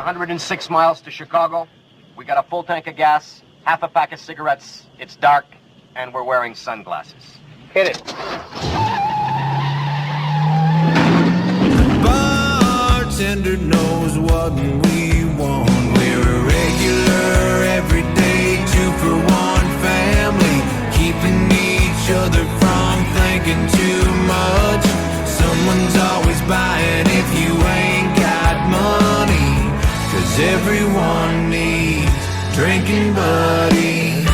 106 miles to Chicago. We got a full tank of gas, half a pack of cigarettes. It's dark, and we're wearing sunglasses. Hit it. Bartender knows what we want. We're a regular, everyday, 2-for-1 family, keeping each other from thinking too much. Someone's always buying if you ain't got money, 'cause everyone needs drinking buddies.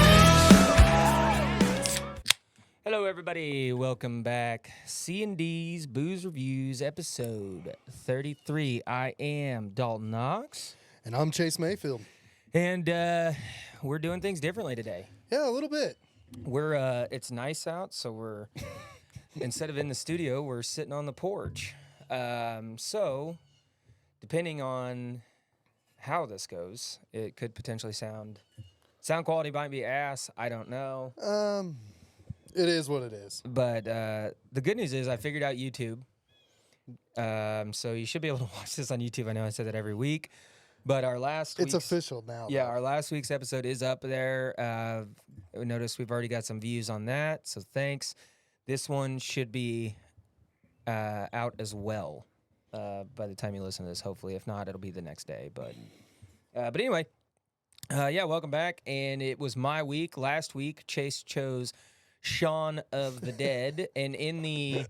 Hello, everybody. Welcome back. C&D's Booze Reviews, episode 33. I am Dalton Knox. And I'm Chase Mayfield. And we're doing things differently today. Yeah, a little bit. It's nice out, so we're, instead of in the studio, we're sitting on the porch. So, depending on how this goes, it could potentially sound quality might be ass. I don't know. It is what it is. But the good news is I figured out YouTube. So you should be able to watch this on YouTube. I know I say that every week. But our last It's official now. Yeah, though. our last week's episode is up there. Notice we've already got some views on that, so thanks. This one should be out as well by the time you listen to this, hopefully. If not, it'll be the next day. But anyway, welcome back. And it was my week. Last week, Chase chose Shaun of the Dead, and in the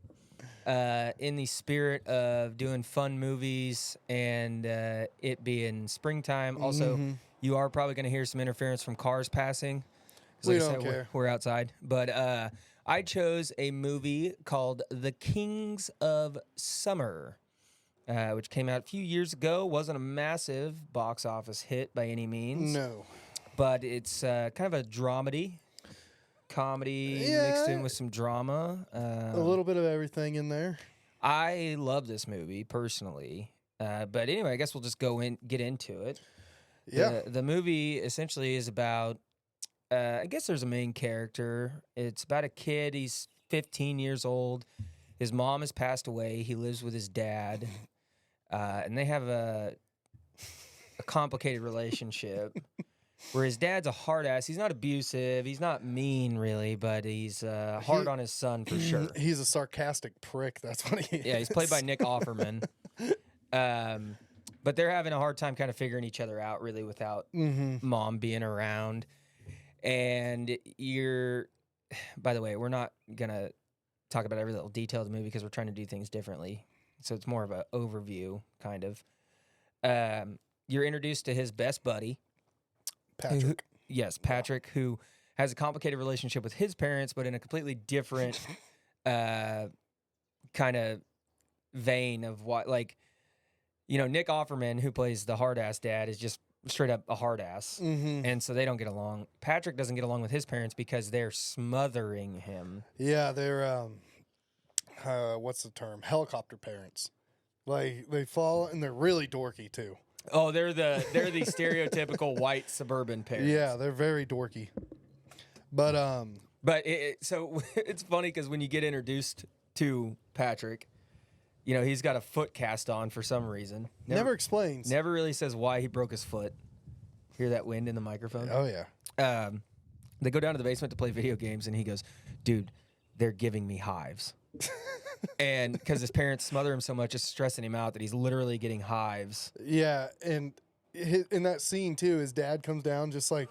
spirit of doing fun movies and it being springtime, also you are probably going to hear some interference from cars passing. We don't care. We're outside, but I chose a movie called The Kings of Summer, which came out a few years ago. Wasn't a massive box office hit by any means. No. But it's kind of a comedy mixed in with some drama. A little bit of everything in there. I love this movie personally. But anyway, I guess we'll just get into it. Yeah. The movie essentially is about, I guess there's a main character. It's about a kid. He's 15 years old. His mom has passed away. He lives with his dad. And they have a complicated relationship. Where his dad's a hard ass. He's not abusive. He's not mean, really, but he's hard on his son for sure. He's a sarcastic prick. That's what he is. Yeah, he's played by Nick Offerman. But they're having a hard time kind of figuring each other out, really, without mom being around. And by the way, we're not going to talk about every little detail of the movie because we're trying to do things differently. So it's more of an overview, kind of. You're introduced to his best buddy. Patrick. Patrick, who has a complicated relationship with his parents, but in a completely different kind of vein of what, like, Nick Offerman, who plays the hard-ass dad, is just straight up a hard-ass. And so they don't get along. Patrick doesn't get along with his parents because they're smothering him. Yeah, they're, what's the term? Helicopter parents. Like, they fall, and they're really dorky, too. Oh, they're the stereotypical white suburban parents. Yeah, they're very dorky. But so it's funny because when you get introduced to Patrick, he's got a foot cast on for some reason. Never explains. Never really says why he broke his foot. Hear that wind in the microphone? Oh yeah. They go down to the basement to play video games, and he goes, "Dude, they're giving me hives." And because his parents smother him so much, it's stressing him out that he's literally getting hives. Yeah, and in that scene, too, his dad comes down just like,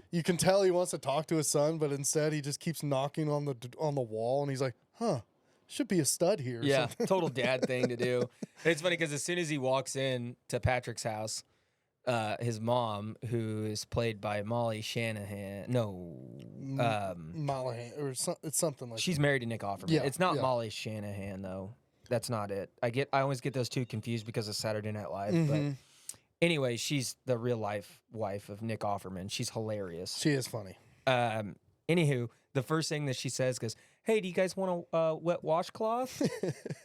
you can tell he wants to talk to his son, but instead he just keeps knocking on the wall, and he's like, should be a stud here. Yeah, total dad thing to do. And it's funny because as soon as he walks in to Patrick's house, his mom, who is played by Molly Shanahan, Mollahan, or it's something like she's married to Nick Offerman. Yeah, It's not yeah. Molly Shanahan, though. That's not it. I always get those two confused because of Saturday Night Live. But anyway, she's the real life wife of Nick Offerman. She's hilarious. She is funny. Anywho, the first thing that she says goes, "Hey, do you guys want a wet washcloth?"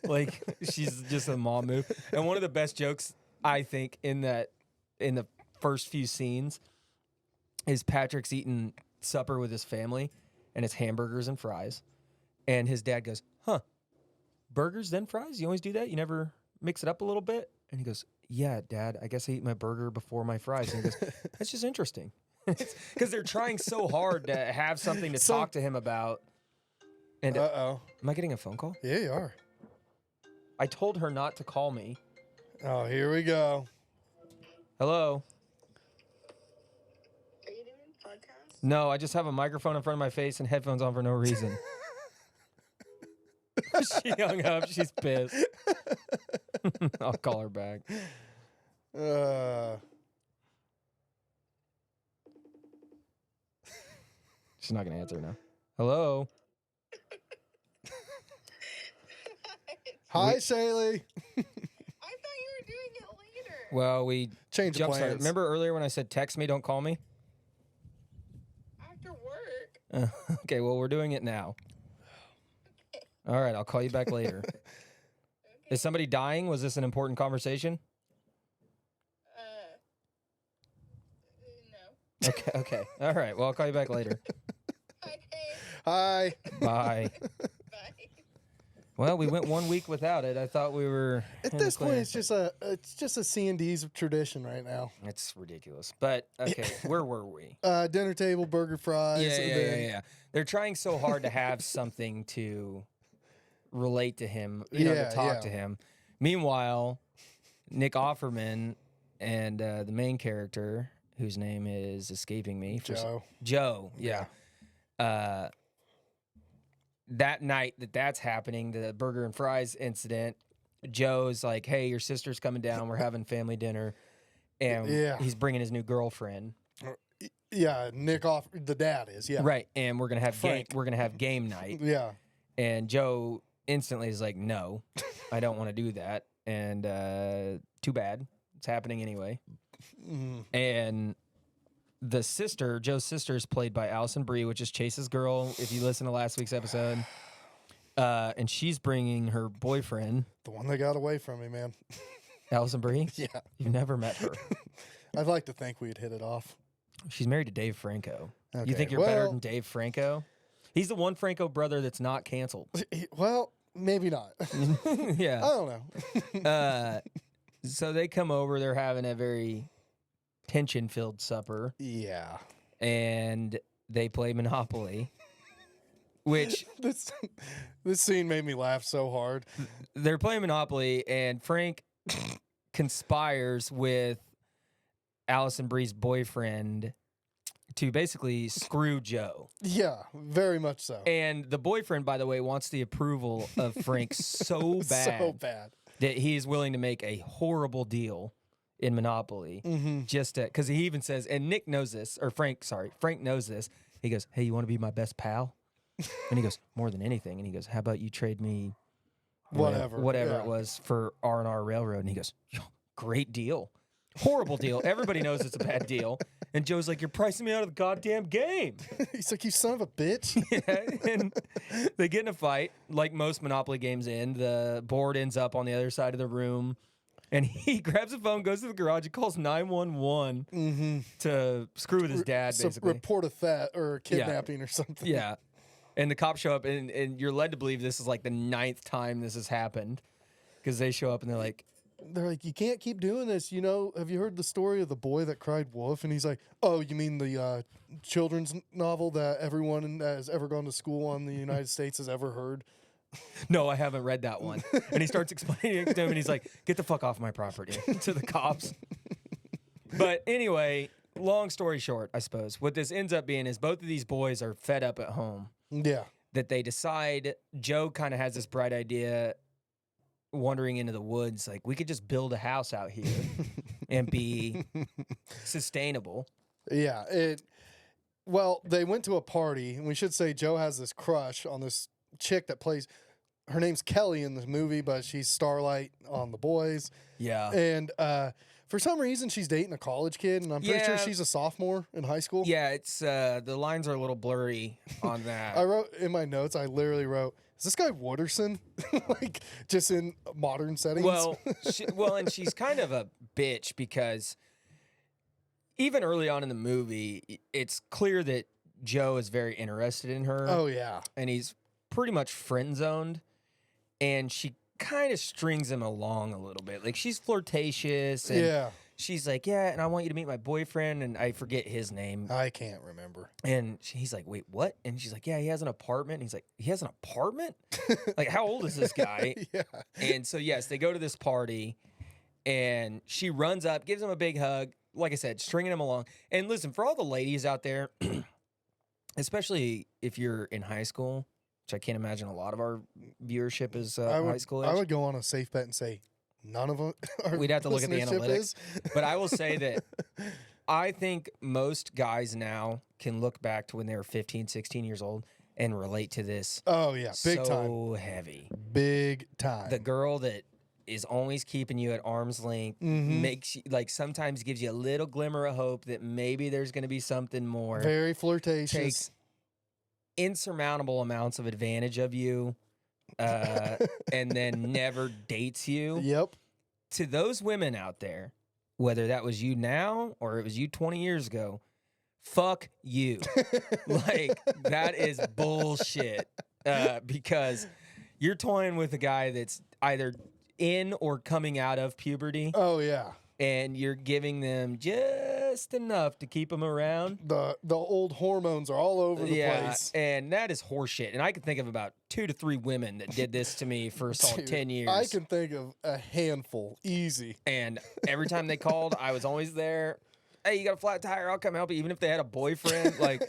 Like, she's just a mom move. And one of the best jokes, I think, in the first few scenes is Patrick's eating supper with his family, and it's hamburgers and fries. And his dad goes, "Huh, burgers then fries? You always do that? You never mix it up a little bit?" And he goes, yeah, Dad, I guess I eat my burger before my fries. And he goes, that's just interesting. Because they're trying so hard to have something to talk to him about. And Uh-oh. am I getting a phone call? Yeah, you are. I told her not to call me. Oh, here we go. Hello? Are you doing a podcast? No, I just have a microphone in front of my face and headphones on for no reason. She hung up. She's pissed. I'll call her back. She's not going to answer now. Hello? Hi, Shaylee. I thought you were doing it later. Well, we Change of jump started. plans. Remember earlier when I said text me, don't call me? After work. Okay, well, we're doing it now. All right, I'll call you back later. Is somebody dying? Was this an important conversation? No. Okay. All right, well, I'll call you back later. Okay. Hi. Bye. Bye. Well, we went 1 week without it. I thought we were At in the this point, clear. it's just a C&D's tradition right now. It's ridiculous. But okay, where were we? Dinner table, burger, fries. and then- Yeah. They're trying so hard to have something to relate to him, to Yeah, talk yeah. to him. Meanwhile, Nick Offerman and the main character, whose name is escaping me, Joe. Yeah. That night that's happening, the burger and fries incident, Joe's like, "Hey, your sister's coming down. We're having family dinner," and Yeah. he's bringing his new girlfriend. Yeah, Nick off the dad is, yeah. Right, and we're gonna have Frank. game night. Yeah. And Joe instantly is like, "No, I don't want to do that." And too bad, it's happening anyway. Mm. And the sister, Joe's sister, is played by Allison Brie, which is Chase's girl. If you listen to last week's episode, and she's bringing her boyfriend, The one that got away from me, man. Allison Brie. Yeah. You've never met her. I'd like to think we'd hit it off. She's married to Dave Franco. Okay, You think you're better well- than Dave Franco? He's the one Franco brother that's not canceled. Well, maybe not. I Yeah. don't know. So they come over. They're having a very tension-filled supper, Yeah. and they play Monopoly, which This scene made me laugh so hard. they're playing Monopoly, and Frank conspires with Allison Brie's boyfriend to basically screw Joe. Yeah, very much so. And the boyfriend, by the way, wants the approval of Frank so bad, So bad. that he is willing to make a horrible deal in Monopoly Mm-hmm. just to, because he even says, and Nick knows this, or Frank knows this. He goes, "Hey, you want to be my best pal?" And he goes, "More than anything." And he goes, "How about you trade me Whatever. whatever yeah. it was for R&R Railroad?" And he goes, "Great deal. Horrible deal. Everybody knows it's a bad deal." And Joe's like, "You're pricing me out of the goddamn game." He's like, "You son of a bitch." And they get in a fight, like most Monopoly games end. The board ends up on the other side of the room. And he grabs a phone, goes to the garage, and calls 911 Mm-hmm. to screw with his dad, So basically. report a theft or kidnapping or something. Yeah. And the cops show up, and you're led to believe this is like the 9th time this has happened. Because they show up, and they're like, They're like, "You can't keep doing this. You know, have you heard the story of the boy that cried wolf?" And he's like, "Oh, you mean the children's novel that everyone that has ever gone to school in the United States has ever heard?" "No, I haven't read that one." And he starts explaining it to him, and he's like, "Get the fuck off my property," to the cops. But anyway, long story short, I suppose, what this ends up being is both of these boys are fed up at home. Yeah. That they decide, Joe kind of has this bright idea wandering into the woods, like, we could just build a house out here and be sustainable. Yeah. Well, they went to a party, and we should say Joe has this crush on this chick that plays. Her name's Kelly in the movie, but she's Starlight on The Boys. Yeah. And for some reason, she's dating a college kid, and I'm pretty sure Yeah. she's a sophomore in high school. Yeah, it's the lines are a little blurry on that. I wrote in my notes, I literally wrote, "Is this guy Wooderson?" Like, just in modern settings. Well, and she's kind of a bitch because even early on in the movie, it's clear that Joe is very interested in her. oh, yeah. And he's pretty much friend zoned. And she kind of strings him along a little bit. Like she's flirtatious and Yeah. she's like, yeah, and I want you to meet my boyfriend, and I forget his name. I can't remember. And he's like, wait, what? And she's like, yeah, he has an apartment. And he's like, he has an apartment? Like, how old is this guy? Yeah. And so, yes, they go to this party, and she runs up, gives him a big hug. Like I said, stringing him along. And listen, for all the ladies out there, especially if you're in high school, which I can't imagine a lot of our viewership is high school age. I would go on a safe bet and say none of them. We'd have to look at the listenership analytics. is. But I will say that I think most guys now can look back to when they were 15, 16 years old and relate to this Oh yeah, big time, so heavy. big time. The girl that is always keeping you at arm's length makes you, like, sometimes gives you a little glimmer of hope that maybe there's going to be something more. Very flirtatious. Takes insurmountable amounts of advantage of you, and then never dates you. Yep. To those women out there, whether that was you now or it was you 20 years ago, fuck you. Like, that is bullshit. Because you're toying with a guy that's either in or coming out of puberty, Oh yeah. and you're giving them just enough to keep them around. The old hormones are all over the place. And that is horseshit. And I can think of about 2 to 3 women that did this to me for a solid Dude, 10 years. I can think of a handful, easy. And every time they called, I was always there. Hey, you got a flat tire? I'll come help you, even if they had a boyfriend. Like,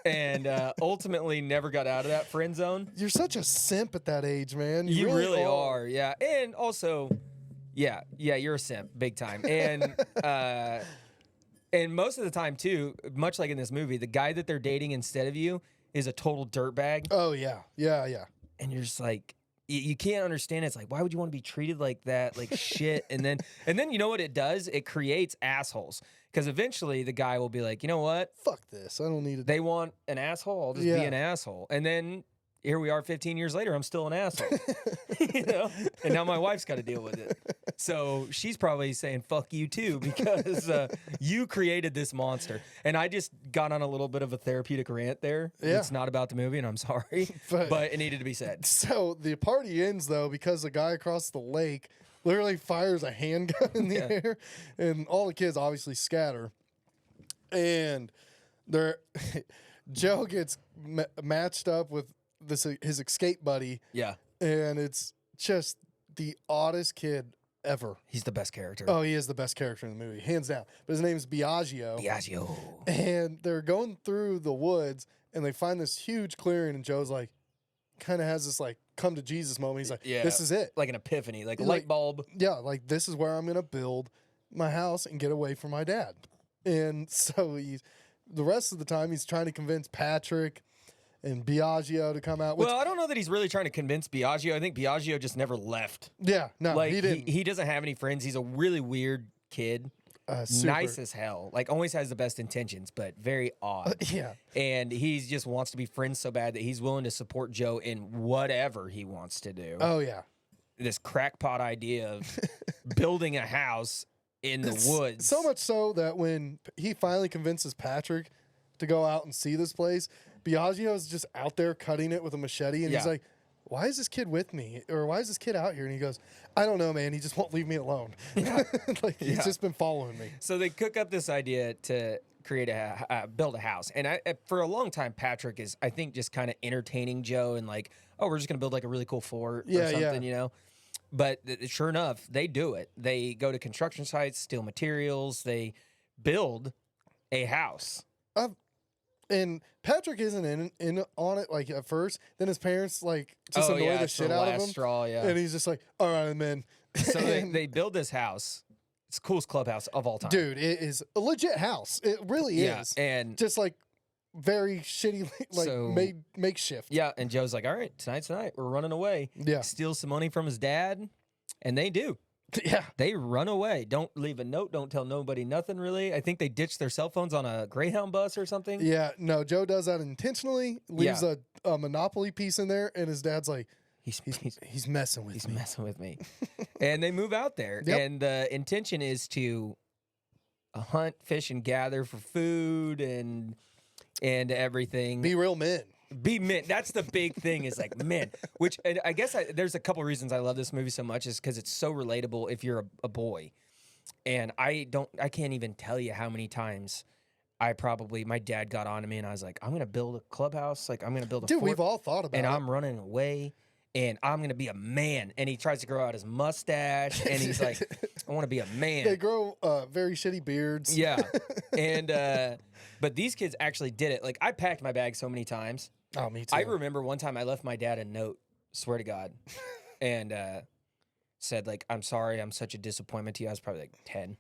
and ultimately never got out of that friend zone. You're such a simp at that age, man. You really are, yeah. And also, yeah, you're a simp, big time. And most of the time too, much like in this movie, the guy that they're dating instead of you is a total dirtbag. Oh yeah, yeah. And you're just like, you can't understand it. It's like, why would you want to be treated like that, like shit? And then you know what it does? It creates assholes. Because eventually the guy will be like, you know what? Fuck this. I don't need it. They want an asshole. I'll just be Yeah. an asshole. And then here we are 15 years later. I'm still an asshole. You know? And now my wife's got to deal with it. So she's probably saying, fuck you too, because you created this monster. And I just got on a little bit of a therapeutic rant there. Yeah. It's not about the movie, and I'm sorry. But it needed to be said. So the party ends though because the guy across the lake literally fires a handgun in the air, and all the kids obviously scatter. And Joe gets matched up with his escape buddy, Yeah. and it's just the oddest kid ever. He's the best character. Oh, he is the best character in the movie, hands down. But his name is Biagio. Biagio. And they're going through the woods, and they find this huge clearing, and Joe's like, kind of has this like come to Jesus moment. He's like, Yeah. this is it. Like an epiphany, like a Like- light bulb. Yeah, like this is where I'm gonna build my house and get away from my dad. And so the rest of the time he's trying to convince Patrick and Biagio to come out. Which, Well, I don't know that he's really trying to convince Biagio. I think Biagio just never left. yeah, no, Like he didn't. he doesn't have any friends. He's a really weird kid. Super. Nice as hell. Like always has the best intentions, but very odd. Yeah, And he just wants to be friends so bad that he's willing to support Joe in whatever he wants to do. oh yeah. This crackpot idea of building a house in the woods. So much so that when he finally convinces Patrick to go out and see this place, Biagio is just out there cutting it with a machete, and he's Yeah. like, why is this kid with me? Or why is this kid out here? And he goes, I don't know, man. He just won't leave me alone. Like, he's Yeah. just been following me. So they cook up this idea to create build a house. And for a long time, Patrick is, I think, just kind of entertaining Joe and like, oh, we're just going to build like a really cool fort or Yeah, something, yeah. you know? But sure enough, they do it. They go to construction sites, steal materials. They build a house. And Patrick isn't in on it like at first. Then his parents like just annoy the it's shit out of last him. straw, yeah. And he's just like, all right, I'm in. So And, they build this house. It's the coolest clubhouse of all time. dude, it is a legit house. It really Yeah, is. and Just like very shitty, like So- made makeshift. yeah, and Joe's like, all right, tonight's the night. We're running away. Yeah. Steal some money from his dad. And they do. Yeah. They run away. Don't leave a note. Don't tell nobody nothing, really. I think they ditched their cell phones on a Greyhound bus or something. Yeah. No, Joe does that intentionally, leaves Yeah. a Monopoly piece in there, and his dad's like, He's he's messing with me. messing with me. And they move out there. Yep. And the intention is to hunt, fish, and gather for food and everything. Be real men. Be men. That's the big thing is like men, which and I guess there's a couple reasons I love this movie so much is because it's so relatable if you're a boy. And I can't even tell you how many times my dad got on to me and I was like, I'm going to build a clubhouse. Like I'm going to build a Dude, fort, we've all thought about and it. I'm running away and I'm going to be a man. And he tries to grow out his mustache and he's like, I want to be a man. They grow very shitty beards. Yeah. And, but these kids actually did it. Like I packed my bag so many times. Oh, me too. I remember one time I left my dad a note, swear to God, and said like, I'm sorry, I'm such a disappointment to you. I was probably like 10.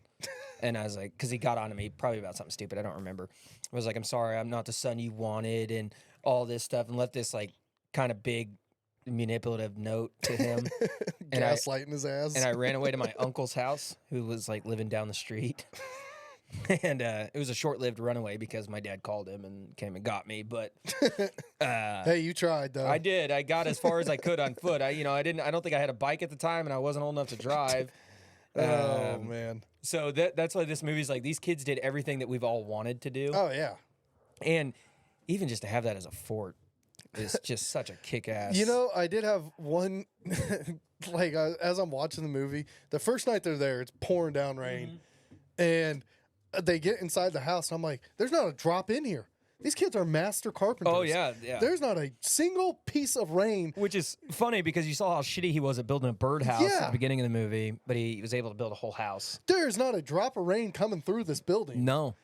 And I was like, because he got on to me probably about something stupid. I don't remember. I was like, I'm sorry, I'm not the son you wanted and all this stuff and left this like kind of big manipulative note to him. And Gaslighting his ass. And I ran away to my uncle's house who was like living down the street. And it was a short-lived runaway because my dad called him and came and got me. But Hey, you tried though. I did. I got as far as I could on foot. I don't think I had a bike at the time, and I wasn't old enough to drive. Oh man. So that's why this movie's like these kids did everything that we've all wanted to do, Oh yeah. and even just to have that as a fort is just such a kick-ass. You know, I did have one. Like as I'm watching the movie, the first night they're there, it's pouring down rain, and they get inside the house, and I'm like, "There's not a drop in here. These kids are master carpenters. Oh yeah, yeah. There's not a single piece of rain." Which is funny because you saw how shitty he was at building a birdhouse at Yeah. the beginning of the movie, but he was able to build a whole house. There's not a drop of rain coming through this building. No.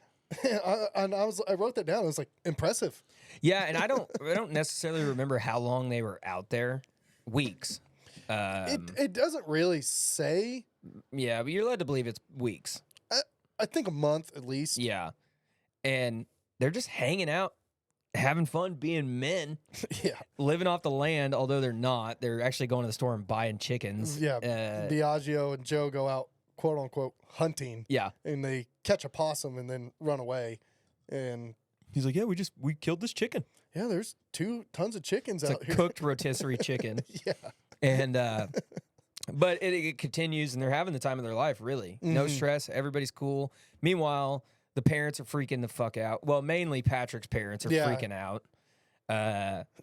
I wrote that down. I was like, impressive. Yeah, and I don't necessarily remember how long they were out there. Weeks. It doesn't really say. Yeah, but you're led to believe it's weeks. I think a month at least. Yeah. And they're just hanging out, having fun, being men, Yeah. living off the land, although they're not. They're actually going to the store and buying chickens. Yeah. Biagio and Joe go out, quote unquote, hunting, Yeah. and they catch a possum and then run away. And He's like, yeah, we killed this chicken. yeah, there's tons of chickens It's out a here. cooked rotisserie chicken. Yeah. And but it continues, and they're having the time of their life. Really, no stress. Everybody's cool. Meanwhile, the parents are freaking the fuck out. Well, mainly Patrick's parents are Yeah. freaking out.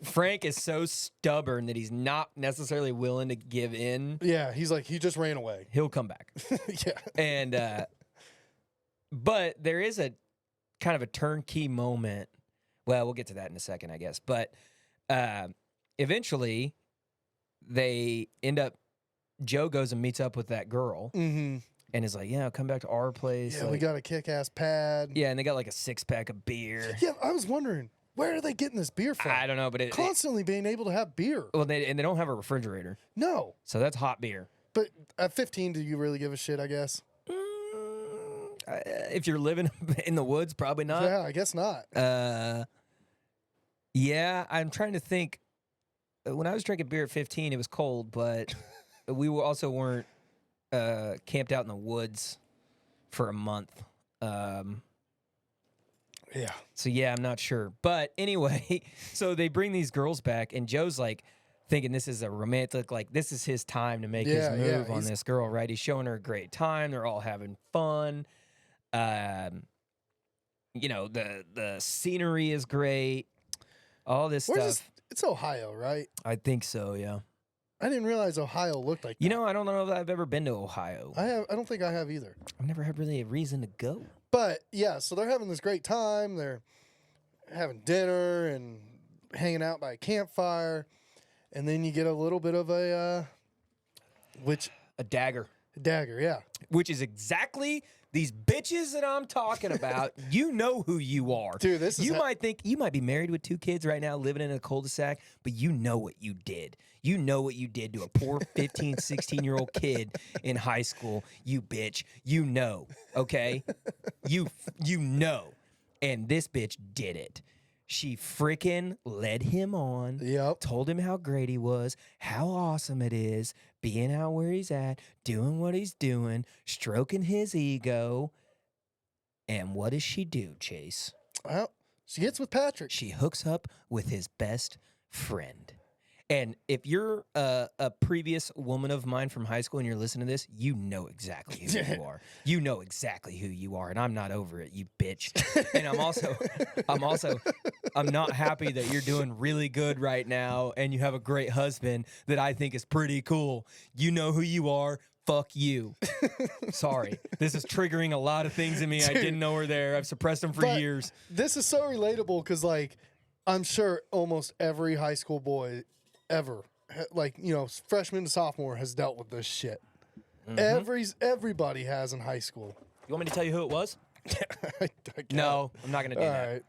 Frank is so stubborn that he's not necessarily willing to give in. Yeah. He's like, he just ran away. He'll come back. Yeah. And but there is a kind of a turnkey moment. Well, we'll get to that in a second, I guess. But eventually, they end up. Joe goes and meets up with that girl Mm-hmm. and is like, "Yeah, come back to our place." Yeah, like, we got a kick-ass pad. yeah, and they got like a 6-pack of beer. Yeah, I was wondering, where are they getting this beer from? I don't know, but Constantly being able to have beer. they don't have a refrigerator, No. so that's hot beer. But at 15, do you really give a shit, I guess? If you're living in the woods, probably not. Yeah, I guess not. Yeah, I'm trying to think. When I was drinking beer at 15, it was cold, but we also weren't camped out in the woods for a month. Yeah. So yeah, I'm not sure. But anyway, so they bring these girls back, and Joe's like thinking this is a romantic, like this is his time to make his Yeah, move yeah, on he's- this girl, right? He's showing her a great time. They're all having fun. You know, the scenery is great. All this Where's stuff. this? It's Ohio, right? I think so, yeah. I didn't realize Ohio looked like You that. know, I don't know if I've ever been to Ohio. I don't think I have either. I've never had really a reason to go. But yeah, so they're having this great time. They're having dinner and hanging out by a campfire. And then you get a little bit of a A dagger. dagger, yeah. Which is exactly these bitches that I'm talking about. You know who you are. Dude, this is You might think you might be married with 2 kids right now, living in a cul-de-sac, but you know what you did. You know what you did to a poor 15, 16-year-old kid in high school. You bitch. You know, okay? You know. And this bitch did it. She freaking led him on. Yep. Told him how great he was, how awesome it is, being out where he's at, doing what he's doing, stroking his ego. And what does she do, Chase? Well, she gets with Patrick. She hooks up with his best friend. And if you're a previous woman of mine from high school and you're listening to this, you know exactly who you are. You know exactly who you are, and I'm not over it, you bitch. And I'm not happy that you're doing really good right now and you have a great husband that I think is pretty cool. You know who you are. Fuck you. Sorry. This is triggering a lot of things in me I didn't know were there. I've suppressed them for But years. This is so relatable because, like, I'm sure almost every high school boy ever, like, you know, freshman to sophomore, has dealt with this shit. Everybody has in high school. You want me to tell you who it was? I can't. No, I'm not going to do All that. right.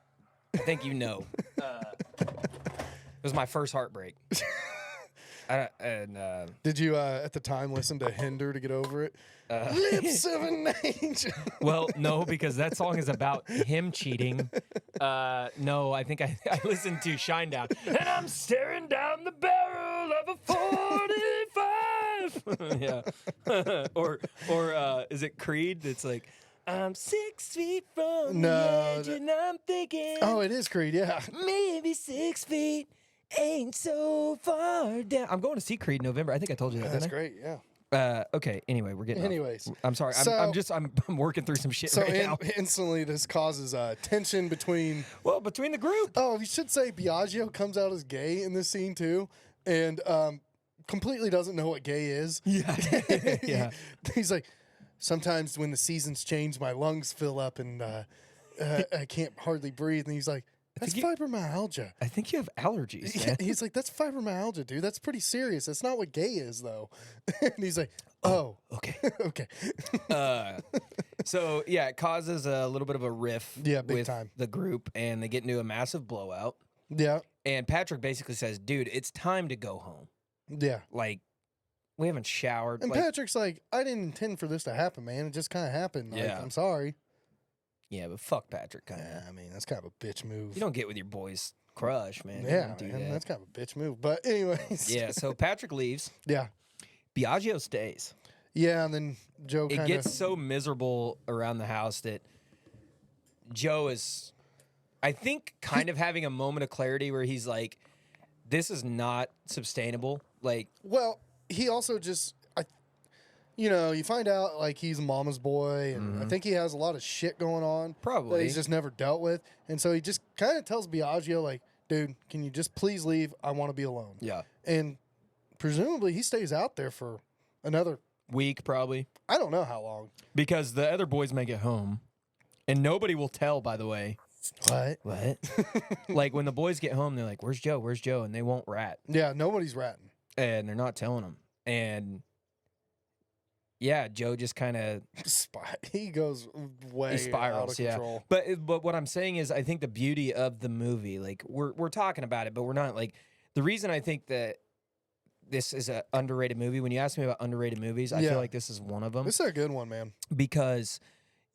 I think you know. It was my first heartbreak. Did you at the time listen to Hinder to get over it? Lips of an angel. Well, no, because that song is about him cheating. No, I think I listened to Shinedown. And I'm staring down the barrel of a 45. Yeah. or is it Creed? It's like, I'm 6 feet from the edge and I'm thinking. Oh, it is Creed, yeah. Maybe 6 feet ain't so far down. I'm going to see Creed in November. I think I told you that. That's didn't I? great, yeah. Okay. Anyway, we're getting. Anyways. I'm sorry. I'm working through some shit So right now. instantly, this causes tension between. Well, between the group. Oh, you should say Biagio comes out as gay in this scene too, and completely doesn't know what gay is. Yeah. Yeah. He's like, sometimes when the seasons change, my lungs fill up and I can't hardly breathe. And he's like, that's fibromyalgia. I think you have allergies. Yeah, Man. he's like, that's fibromyalgia, dude. That's pretty serious. That's not what gay is, though. And he's like, oh, Okay. okay. So yeah, it causes a little bit of a riff. Yeah, big with time. the group, and they get into a massive blowout. Yeah, And Patrick basically says, "Dude, it's time to go home. yeah. Like, we haven't showered." And like, Patrick's like, I didn't intend for this to happen, man. It just kind of happened. Like, Yeah. I'm sorry. yeah, but fuck Patrick. Kind of. Yeah, I mean, that's kind of a bitch move. You don't get with your boy's crush, man. You Yeah, don't do man, that. that's kind of a bitch move. But anyways. Yeah. So Patrick leaves. Yeah. Biagio stays. Yeah, and then Joe It kind gets of. so miserable around the house that Joe is, I think, kind of having a moment of clarity where he's like, this is not sustainable. Like, Well, he also just. You find out like he's mama's boy, and I think he has a lot of shit going on that Probably. he's just never dealt with, and so he just kind of tells Biagio like, "Dude, can you just please leave? I want to be alone." yeah, And presumably he stays out there for another. week probably, I don't know how long. because the other boys may get home, and nobody will tell, by the way. What? What? Like, when the boys get home, they're like, "Where's Joe? Where's Joe?" And they won't rat, Yeah, nobody's ratting. and they're not telling them. And yeah, Joe just kind of He goes way he spirals, out of yeah. control. But what I'm saying is, I think the beauty of the movie, like, we're talking about it, but we're not, like, the reason I think that this is an underrated movie. When you ask me about underrated movies, I Yeah. feel like this is one of them, This is a good one, man. because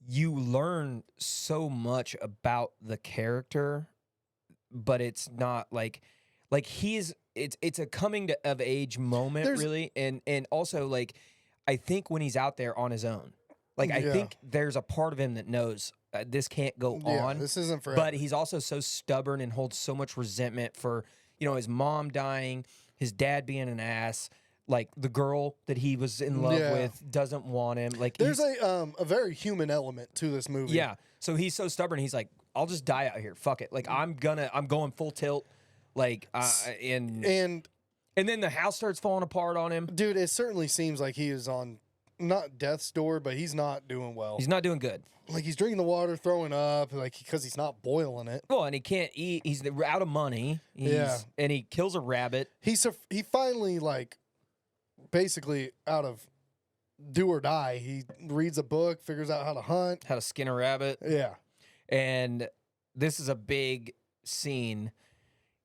you learn so much about the character, but it's not like it's a coming of age moment, There's- really, and also, like, I think when he's out there on his own, like, I Yeah. think there's a part of him that knows this can't go Yeah, on. this isn't for. But he's also so stubborn and holds so much resentment for, his mom dying, his dad being an ass, like the girl that he was in love Yeah. with doesn't want him. Like, There's he's- a very human element to this movie. yeah. So he's so stubborn. He's like, I'll just die out here. Fuck it. Like, I'm going full tilt. Like, and then the house starts falling apart on him. Dude, it certainly seems like he is on not death's door, but he's not doing well. He's not doing good. Like he's drinking the water, throwing up, like because he's not boiling it. Well, and he can't eat. He's out of money. Yeah. And he kills a rabbit. He finally like basically out of do or die. He reads a book, figures out how to hunt. How to skin a rabbit. Yeah. And this is a big scene.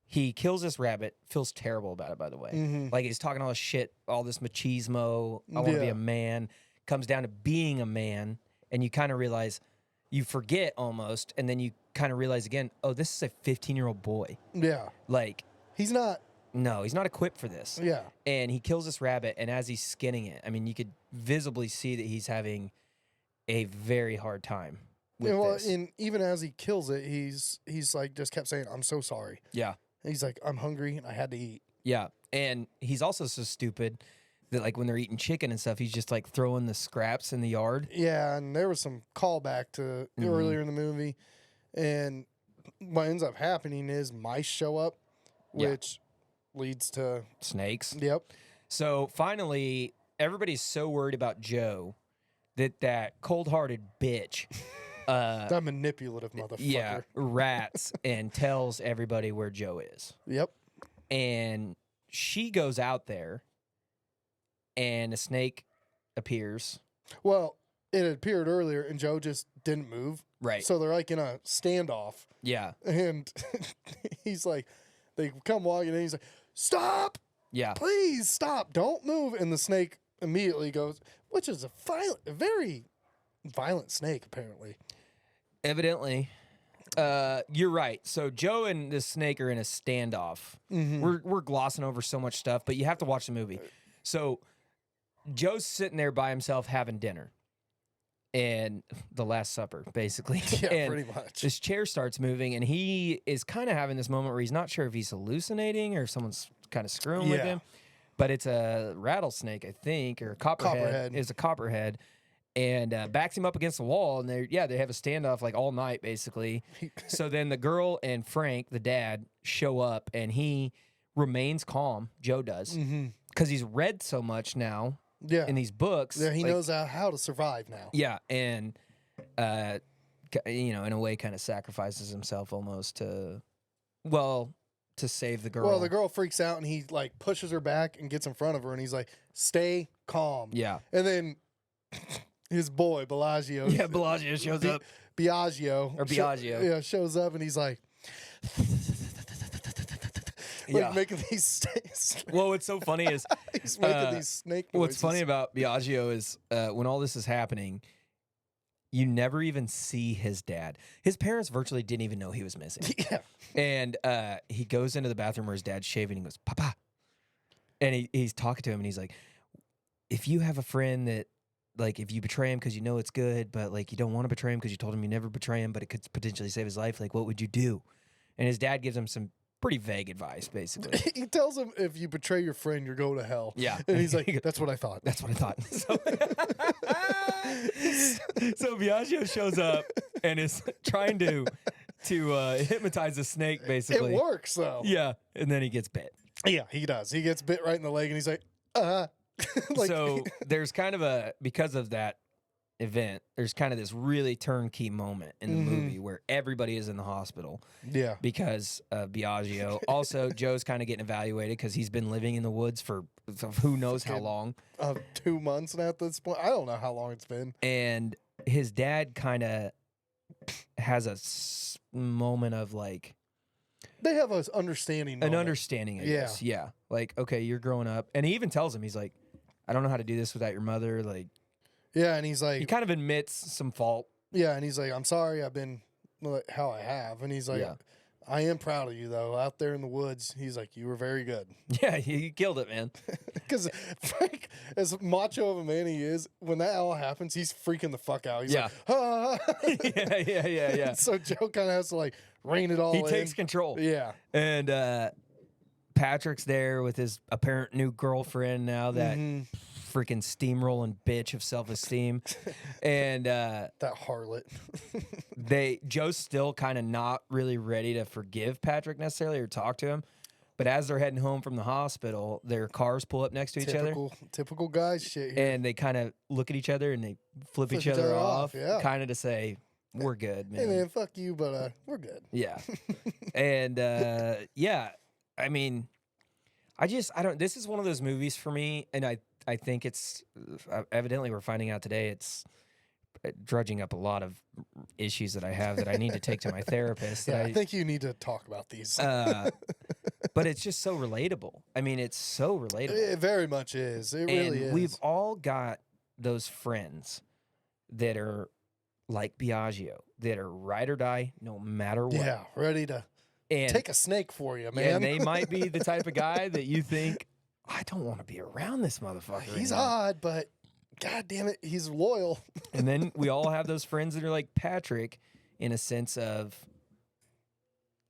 He kills this rabbit, feels terrible about it, by the way. Mhm. Like, he's talking all this shit, all this machismo. I want to be Yeah. a man. Comes down to being a man. And you kind of realize, you forget almost. And then you kind of realize again, oh, this is a 15-year-old boy. Yeah. Like, He's not. no, he's not equipped for this. Yeah. And he kills this rabbit. And as he's skinning it, I mean, you could visibly see that he's having a very hard time with Yeah, well, this. and even as he kills it, he's like just kept saying, "I'm so sorry." Yeah. He's like, "I'm hungry and I had to eat." Yeah, and he's also so stupid that like when they're eating chicken and stuff, he's just like throwing the scraps in the yard. Yeah, and there was some callback to Mhm. earlier in the movie, and what ends up happening is mice show up, Yeah. which leads to Snakes. yep. So finally, everybody's so worried about Joe that cold-hearted bitch, That manipulative motherfucker. yeah, rats and tells everybody where Joe is. Yep. And she goes out there, and a snake appears. Well, it had appeared earlier, and Joe just didn't move. Right. So they're like in a standoff, Yeah. and he's like, they come walking, and he's like, "Stop! Yeah. Please stop! Don't move!" And the snake immediately goes, which is a very violent snake, apparently. Evidently. You're right. So Joe and the snake are in a standoff. Mm-hmm. We're glossing over so much stuff, but you have to watch the movie. So Joe's sitting there by himself having dinner. And the Last Supper, basically. Yeah, And pretty much. this chair starts moving, and he is kind of having this moment where he's not sure if he's hallucinating or if someone's kind of screwing with Yeah. him. But it's a rattlesnake, I think, or a copperhead. Copperhead. It's a copperhead. And backs him up against the wall, and they have a standoff like all night, basically. So then the girl and Frank, the dad, show up, and he remains calm. Joe does, Mm-hmm. because he's read so much now Yeah. in these books. Yeah, he like- knows how to survive now. Yeah, and in a way, kind of sacrifices himself almost to save the girl. Well, the girl freaks out, and he like pushes her back and gets in front of her, and he's like, "Stay calm." Yeah, And then his boy Bellagio, yeah. Bellagio shows Bi- up. Biagio, Or Biagio. shows up, and he's like, Yeah. making these Well, what's so funny is he's making these snake noises. what's funny about Biagio is when all this is happening, you never even see his dad. His parents virtually didn't even know he was missing. Yeah. And he goes into the bathroom where his dad's shaving and goes, "Papa." And he's talking to him, and he's like, "If you have a friend that, like, if you betray him because you know it's good, but, like, you don't want to betray him because you told him you never betray him, but it could potentially save his life, like, what would you do?" And his dad gives him some pretty vague advice, basically. He tells him, "If you betray your friend, you're going to hell." Yeah. And he's like, "That's what I thought." That's what I thought. So Biagio shows up and is trying to hypnotize the snake, It basically. works though. Yeah, and then he gets bit. Yeah, he does. He gets bit right in the leg, and he's like, like, So there's kind of because of that event, there's kind of this really turnkey moment in the movie where everybody is in the hospital yeah. because of Biagio. Also, Joe's kind of getting evaluated because he's been living in the woods for who knows how Fucking- long. 2 months now at this point. I don't know how long it's been. And his dad kind of has a moment of like They have an understanding. an moment. understanding, I Yeah. guess. Yeah. Like, okay, you're growing up. And he even tells him, he's like, "I don't know how to do this without your mother." Like, Yeah, and he's he like, kind of admits some fault. yeah, and he's like, "I'm sorry, I've been like, how I have," and he's like, Yeah. "I am proud of you though, out there in the woods." He's like, "You were very good," Yeah, you killed it, man. because Frank, as macho of a man he is, when that all happens, he's freaking the fuck out. He's Yeah. like, "Ah." yeah. So Joe kind of has to like rein it all He in. takes control. Yeah. And Patrick's there with his apparent new girlfriend now, that Mhm. freaking steamrolling bitch of self-esteem. And That harlot. Joe's still kind of not really ready to forgive Patrick necessarily or talk to him. But as they're heading home from the hospital, their cars pull up next to each other. Typical guy shit here. And they kind of look at each other and they flip each other off, yeah. kind of to say, "We're good, man." Hey man, fuck you, but we're good. Yeah. And yeah, I mean, I don't, this is one of those movies for me, and I think it's evidently we're finding out today it's drudging up a lot of issues that I have that I need to take to my therapist. Yeah, that I think you need to talk about these. but it's just so relatable. I mean, it's so relatable. It very much is. It really is. We've all got those friends that are like Biagio, that are ride or die no matter what. yeah, ready to And take a snake for you, yeah, man. and they might be the type of guy that you think, "I don't want to be around this motherfucker." He's anymore." odd, but god damn it, he's loyal. And then we all have those friends that are like Patrick, in a sense of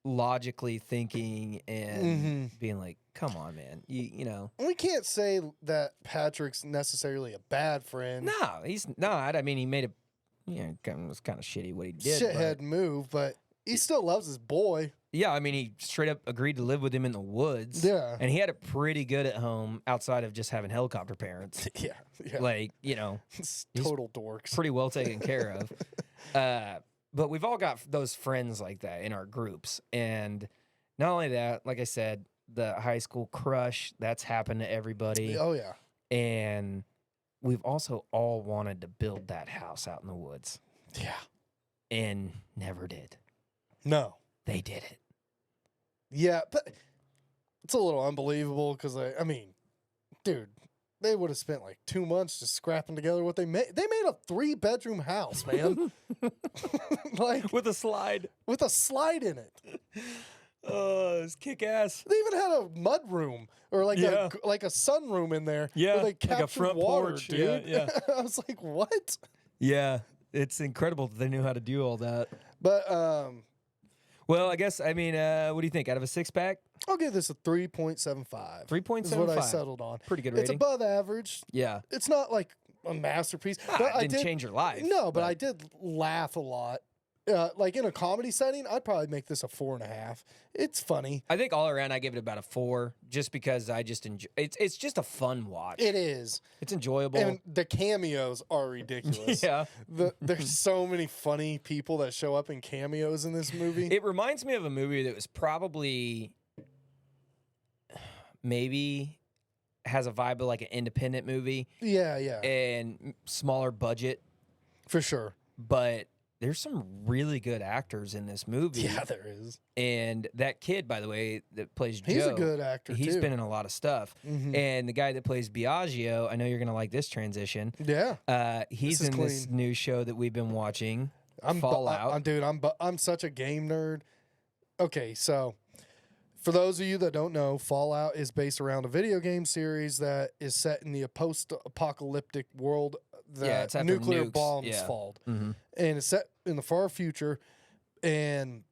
logically thinking and being like, come on, man. You know. We can't say that Patrick's necessarily a bad friend. No, he's not. I mean, he made it was kind of shitty what he did. Shithead but- move, but he still loves his boy. Yeah, I mean, he straight up agreed to live with him in the woods. Yeah. And he had it pretty good at home outside of just having helicopter parents. Yeah. Yeah. Like, you know, It's he's total dorks. pretty well taken care of. But we've all got those friends like that in our groups. And not only that, like I said, the high school crush, that's happened to everybody. Oh, yeah. And we've also all wanted to build that house out in the woods Yeah. and never did. No. They did it. Yeah, but it's a little unbelievable because, I mean, dude, they would have spent like 2 months just scrapping together what they made. They made a 3-bedroom house, man. Like, With a slide. with a slide in it. Oh, it's kick ass. They even had a mud room or like Yeah. a sunroom in there. Yeah, where they like a captured front water, porch. dude. Yeah, I was like, what? Yeah, it's incredible that they knew how to do all that. But Well, I guess, I mean, what do you think? Out of a 6-pack? I'll give this a 3.75. 3.75. Is what I settled on. Pretty good It's rating. above average. Yeah. It's not like a masterpiece. Ah, but it I didn't did change your life. No, but I did laugh a lot. Like in a comedy setting, I'd probably make this a 4.5. It's funny. I think all around I give it about a 4 just because I just enjoy it's just a fun watch. It is. It's enjoyable. And the cameos are ridiculous. Yeah. There's so many funny people that show up in cameos in this movie. It reminds me of a movie that was probably maybe has a vibe of like an independent movie yeah, yeah. and smaller budget, For sure. but there's some really good actors in this movie. Yeah, there is. And that kid, by the way, that plays Joe. He's a good actor, He's too. been in a lot of stuff. Mhm. And the guy that plays Biagio, I know you're going to like this transition. Yeah. He's is in this clean. new show that we've been watching, I'm Fallout. dude, I'm such a game nerd. Okay, so for those of you that don't know, Fallout is based around a video game series that is set in the post-apocalyptic world that it's after nuclear nukes, bombs yeah. fall. Mhm. And it's set in the far future, and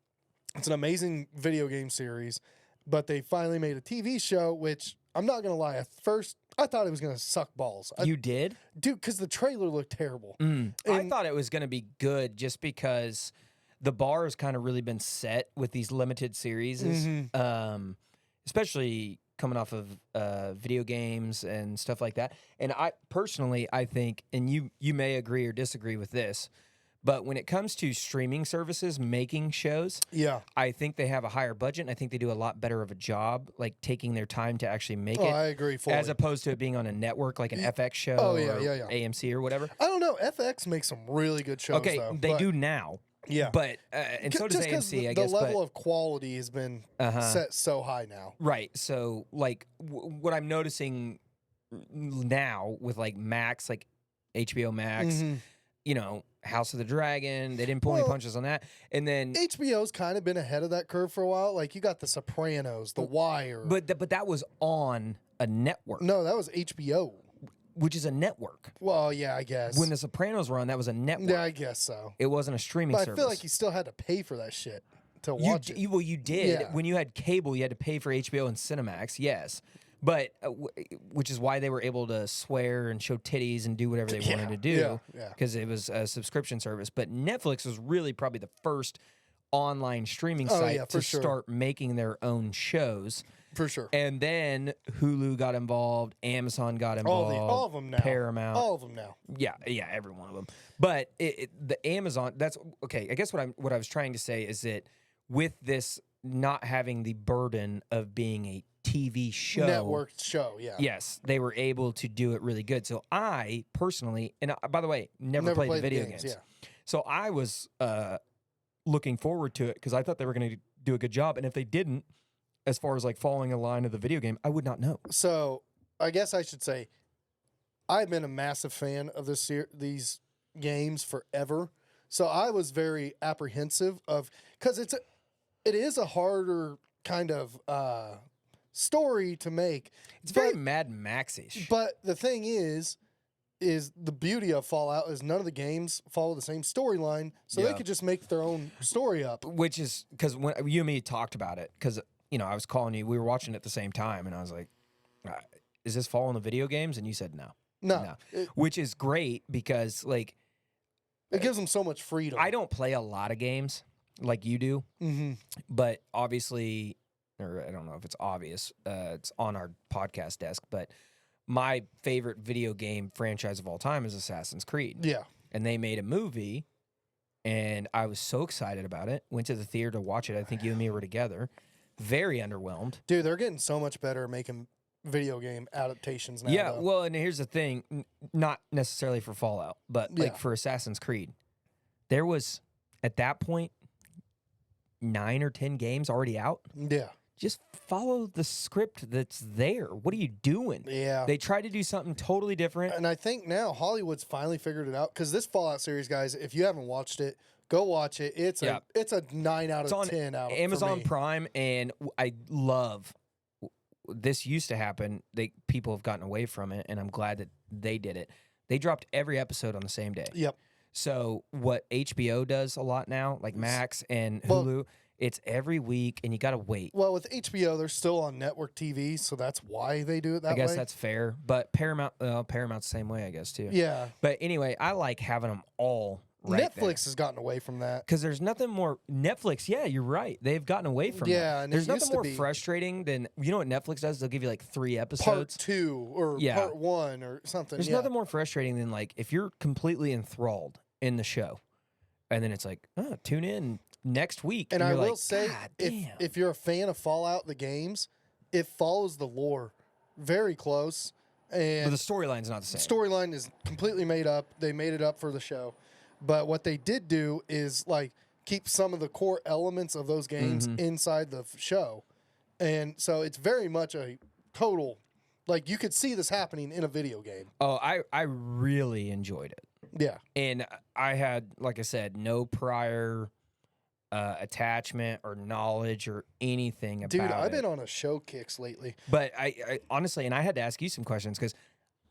it's an amazing video game series. But they finally made a TV show, which I'm not gonna lie. At first, I thought it was gonna suck balls. You did? Dude, because the trailer looked terrible. I And- thought it was going to be good just because the bar has kind of really been set with these limited series, especially coming off of video games and stuff like that. And I personally, I think, and you may agree or disagree with this, but when it comes to streaming services making shows, Yeah. I think they have a higher budget, and I think they do a lot better of a job, like taking their time to actually make Oh, it, I agree fully. as opposed to it being on a network like an FX show Oh, yeah, or yeah, yeah. AMC or whatever. I don't know. FX makes some really good shows. Okay, though, they but- do now. Yeah, But and so does just 'cause AMC, I the guess. level but, of quality has been set so high now. right. So like what I'm noticing now with like Max, like HBO Max, Mhm. you know, House of the Dragon, they didn't pull any Well, punches on that. And then HBO's kind of been ahead of that curve for a while. Like you got The Sopranos, The Wire. but that was on a network, no, that was HBO. which is a network. Well, yeah, I guess. When the Sopranos were on, that was a network. yeah, I guess so. It wasn't a streaming But service. I feel like you still had to pay for that shit to You watch it. well, you did. Yeah. When you had cable, you had to pay for HBO and Cinemax, yes. But which is why they were able to swear and show titties and do whatever they wanted to do, yeah. because it was a subscription service. But Netflix was really probably the first online streaming Oh, site yeah, to for sure. start making their own shows. For sure. And then Hulu got involved, Amazon got All involved, of them now. Paramount. All of them now. Yeah, every one of them. But the Amazon, that's okay. I guess what I was trying to say is that with this not having the burden of being a TV show, Network show, yeah. yes, they were able to do it really good. So I personally, and by the way, never played the video games. Yeah. So I was looking forward to it because I thought they were going to do a good job. And if they didn't, as far as like following a line of the video game, I would not know. So I guess I should say I've been a massive fan of these games forever. So I was very apprehensive of because it is a harder kind of story to make. It's very Mad Max-ish. But the thing is is the beauty of Fallout is none of the games follow the same storyline, so they Yeah. could just make their own story up. Which is because when you and me talked about it, because I was calling you, we were watching it at the same time, and I was like, "Is this following the video games?" And you said no. No, Which is great because like it gives them so much freedom. I don't play a lot of games like you do, Mm-hmm. but obviously, or I don't know if it's obvious, it's on our podcast desk, but my favorite video game franchise of all time is Assassin's Creed. Yeah. And they made a movie, and I was so excited about it. Went to the theater to watch it. I think you and me were together. Very underwhelmed. Dude, they're getting so much better at making video game adaptations now. Yeah, though. well, and here's the thing, not necessarily for Fallout, but like Yeah. for Assassin's Creed. There was, at that point, 9 or 10 games already out. Yeah. Just follow the script that's there. What are you doing? Yeah. They tried to do something totally different. And I think now Hollywood's finally figured it out, because this Fallout series, guys, if you haven't watched it, go watch it. It's Yeah. a 9 out It's of on 10 out for Amazon me. Prime, and I love. This used to happen. People have gotten away from it, and I'm glad that they did it. They dropped every episode on the same day. Yep. So what HBO does a lot now, like Max and Well- Hulu, it's every week, and you got to wait. Well, with HBO, they're still on network TV, so that's why they do it that I guess way. that's fair, but Paramount's the same way, I guess too. Yeah. But anyway, I like having them all right Netflix has gotten away from that. because there's nothing more Netflix. Yeah, you're right. They've gotten away from that. Yeah, and it there's used nothing to more be- frustrating than what Netflix does. They'll give you like 3 Part episodes. 2 or Yeah. part 1 or something. There's yeah. nothing more frustrating than like if you're completely enthralled in the show, and then it's like, oh, tune in next week. And I you're will like, say, God damn. if you're a fan of Fallout, the games, it follows the lore very close. But And the storyline's not the same. storyline is completely made up. They made it up for the show. But what they did do is like keep some of the core elements of those games Mm-hmm. inside the show. And so it's very much a total, like you could see this happening in a video game. Oh, I really enjoyed it. Yeah. And I had, like I said, no prior attachment or knowledge or anything about Dude, I've it. been on a show kicks lately. But I honestly, and I had to ask you some questions because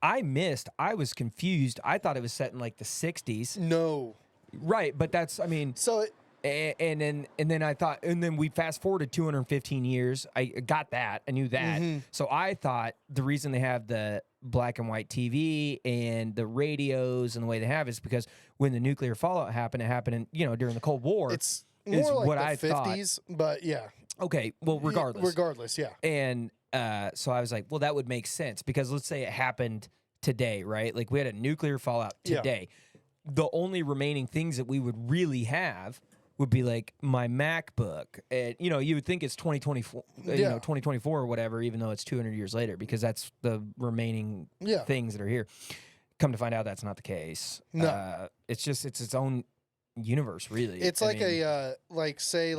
I was confused. I thought it was set in like the 60s. No. Right, but that's, I mean, So and then I thought, and then we fast forwarded 215 years. I got that. I knew that. Mm-hmm. So I thought the reason they have the black and white TV and the radios and the way they have is because when the nuclear fallout happened, it happened in, during the Cold War. it's is more like what the I thought. 50s, but yeah. Okay, well, regardless. Regardless, yeah. And so I was like, well, that would make sense because let's say it happened today, right? Like we had a nuclear fallout Yeah. today. The only remaining things that we would really have would be like my MacBook. And, you would think it's 2024, Yeah. 2024 or whatever, even though it's 200 years later because that's the remaining Yeah. things that are here. Come to find out that's not the case. No. It's its own universe, really. It's I like mean, say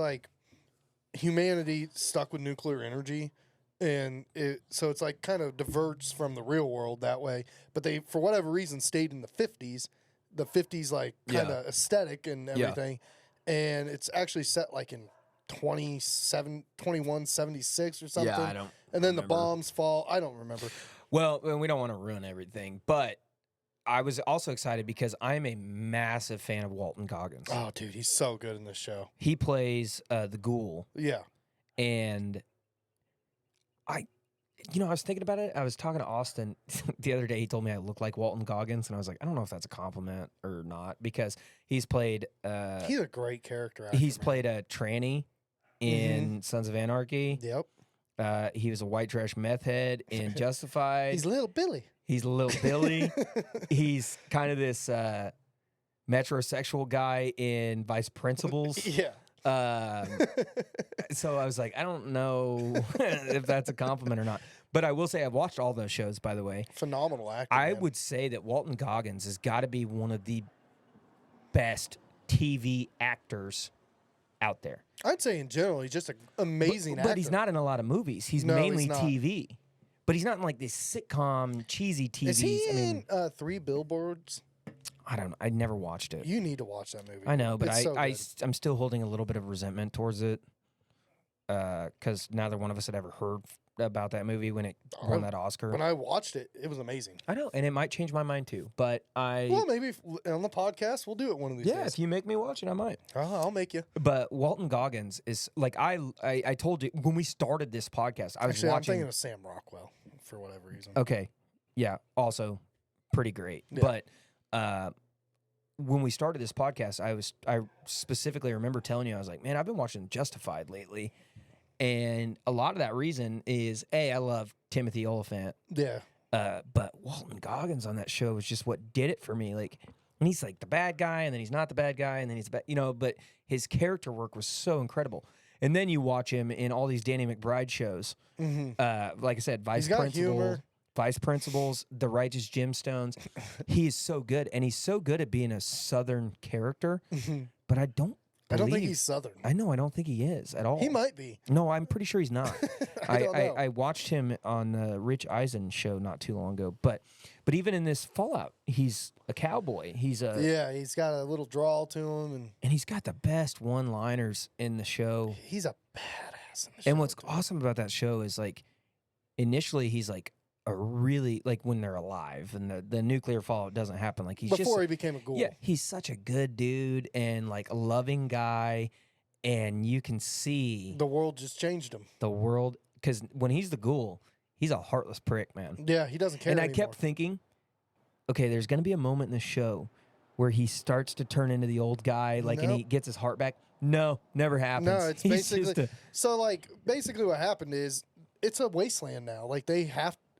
humanity stuck with nuclear energy, and so it's like kind of diverts from the real world that way. But they, for whatever reason, stayed in the 50s. The 50s like kind of aesthetic and Yeah. everything, and it's actually set like in 2176 or something. I don't And then the remember. bombs fall. I don't remember. Well, we don't want to ruin everything, but I was also excited because I'm a massive fan of Walton Goggins. Oh, dude, he's so good in this show. He plays the Ghoul, Yeah. and I was thinking about it. I was talking to Austin the other day. He told me I look like Walton Goggins, and I was like, I don't know if that's a compliment or not because he's played. He's a great character actor. He's man. played a tranny in Sons of Anarchy. Yep. He was a white trash meth head in Justified. He's little Billy. He's little Billy. He's kind of this metrosexual guy in Vice Principals. Yeah. So I was like, I don't know if that's a compliment or not. But I will say I've watched all those shows, by the way. Phenomenal actor. I man. would say that Walton Goggins has got to be one of the best TV out there. I'd say in general, he's just an amazing actor. But he's not in a lot of movies. He's No, mainly he's not. TV. But he's not in like this sitcom, cheesy TVs. Is he I mean, in 3 Billboards? I don't know. I never watched it. You need to watch that movie. I know, but It's so good. I'm still holding a little bit of resentment towards it because neither one of us had ever heard about that movie when it Oh, won that Oscar. When I watched it, it was amazing. I know, and it might change my mind too. But Well, maybe on the podcast we'll do it one of these yeah, days. if you make me watch it, I might. I'll make you. But Walton Goggins is like I told you when we started this podcast, I was Actually, I'm watching. thinking of Sam Rockwell for whatever reason. Okay, yeah, also pretty great. Yeah. But when we started this podcast, I specifically remember telling you I was like, man, I've been watching Justified lately, and a lot of that reason is I love Timothy Oliphant. Yeah. But Walton Goggins on that show was just what did it for me. Like, and he's like the bad guy, and then he's not the bad guy, and then he's the bad, but his character work was so incredible. And then you watch him in all these Danny McBride shows. Like I said, He's got humor. Vice Principals, The Righteous Gemstones. He is so good, and he's so good at being a Southern character. But I don't think believe- he's Southern. I know. I don't think he is at all. He might be. No, I'm pretty sure he's not. I don't know. I watched him on the Rich Eisen show not too long ago. But even in this Fallout, he's a cowboy. He's a Yeah, he's got a little drawl to him, and he's got the best one-liners in the show. he's a badass in the show. And what's too. awesome about that show is like initially he's like a really like when they're alive and the nuclear fallout doesn't happen. Like he's Before just he became a ghoul. yeah, he's such a good dude and like a loving guy, and you can see The world just changed him. the world because when he's the ghoul, he's a heartless prick, man. Yeah, he doesn't care And I anymore. kept thinking, okay, there's going to be a moment in the show where he starts to turn into the old guy, like, and he Nope. gets his heart back. No, never happens. No, it's He's just basically a- so. Like basically, what happened is it's a wasteland now. Like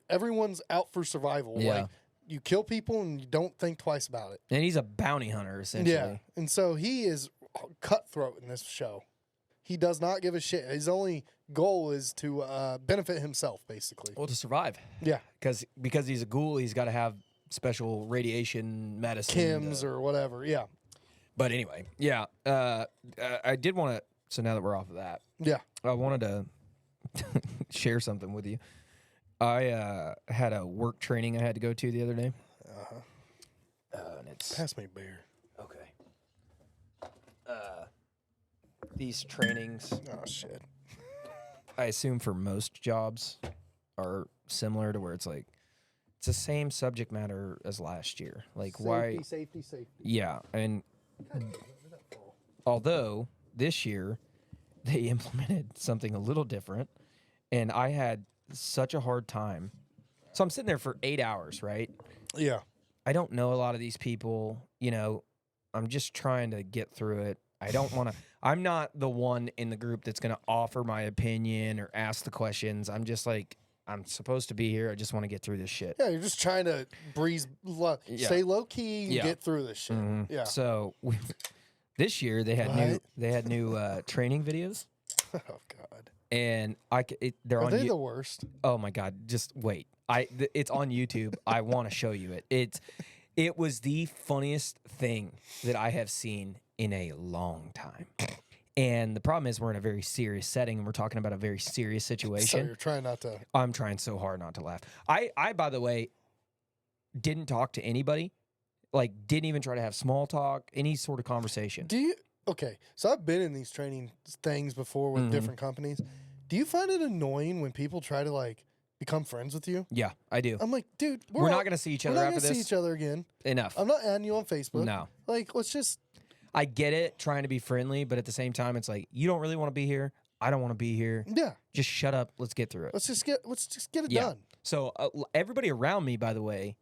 everyone's out for survival. Yeah. Like you kill people and you don't think twice about it. and he's a bounty hunter essentially. Yeah, and so he is cutthroat in this show. He does not give a shit. His only goal is to benefit himself, basically. Well, to survive, Yeah, because he's a ghoul, he's got to have special radiation medicine. Kims or whatever. Yeah, But anyway, yeah, I did want to. So now that we're off of that, yeah. I wanted to share something with you. I had a work training I had to go to the other day. And it's Pass me a beer. okay. These trainings, Oh shit. I assume for most jobs, are similar to where it's like it's the same subject matter as last year. Like why? Safety. Yeah, and although this year they implemented something a little different, and I had such a hard time. So I'm sitting there for 8 hours, right? Yeah. I don't know a lot of these people, I'm just trying to get through it. I don't want to, I'm not the one in the group that's going to offer my opinion or ask the questions. I'm just like, I'm supposed to be here. I just want to get through this shit. Yeah, you're just trying to Yeah. stay low key and Yeah. get through this shit. Mhm. Yeah. So this year they had new training videos, Oh god. and they're Are on. they the worst? Oh my god! Just wait. It's on YouTube. I want to show you it. It was the funniest thing that I have seen in a long time. And the problem is we're in a very serious setting and we're talking about a very serious So situation. you're trying not to. I'm trying so hard not to laugh. I by the way, didn't talk to anybody. Like, didn't even try to have small talk, any sort of conversation. Do you? Okay, so I've been in these training things before with Mhm. different companies. Do you find it annoying when people try to like become friends with you? Yeah, I do. I'm like, dude, We're not going to see each we're other not after gonna see this. each other again. Enough. I'm not adding you on Facebook. No. Like, let's just. I get it, trying to be friendly, but at the same time, it's like, you don't really want to be here. I don't want to be here. Yeah, Just shut up. Let's get through it. let's just get it Yeah. done. So everybody around me, by the way,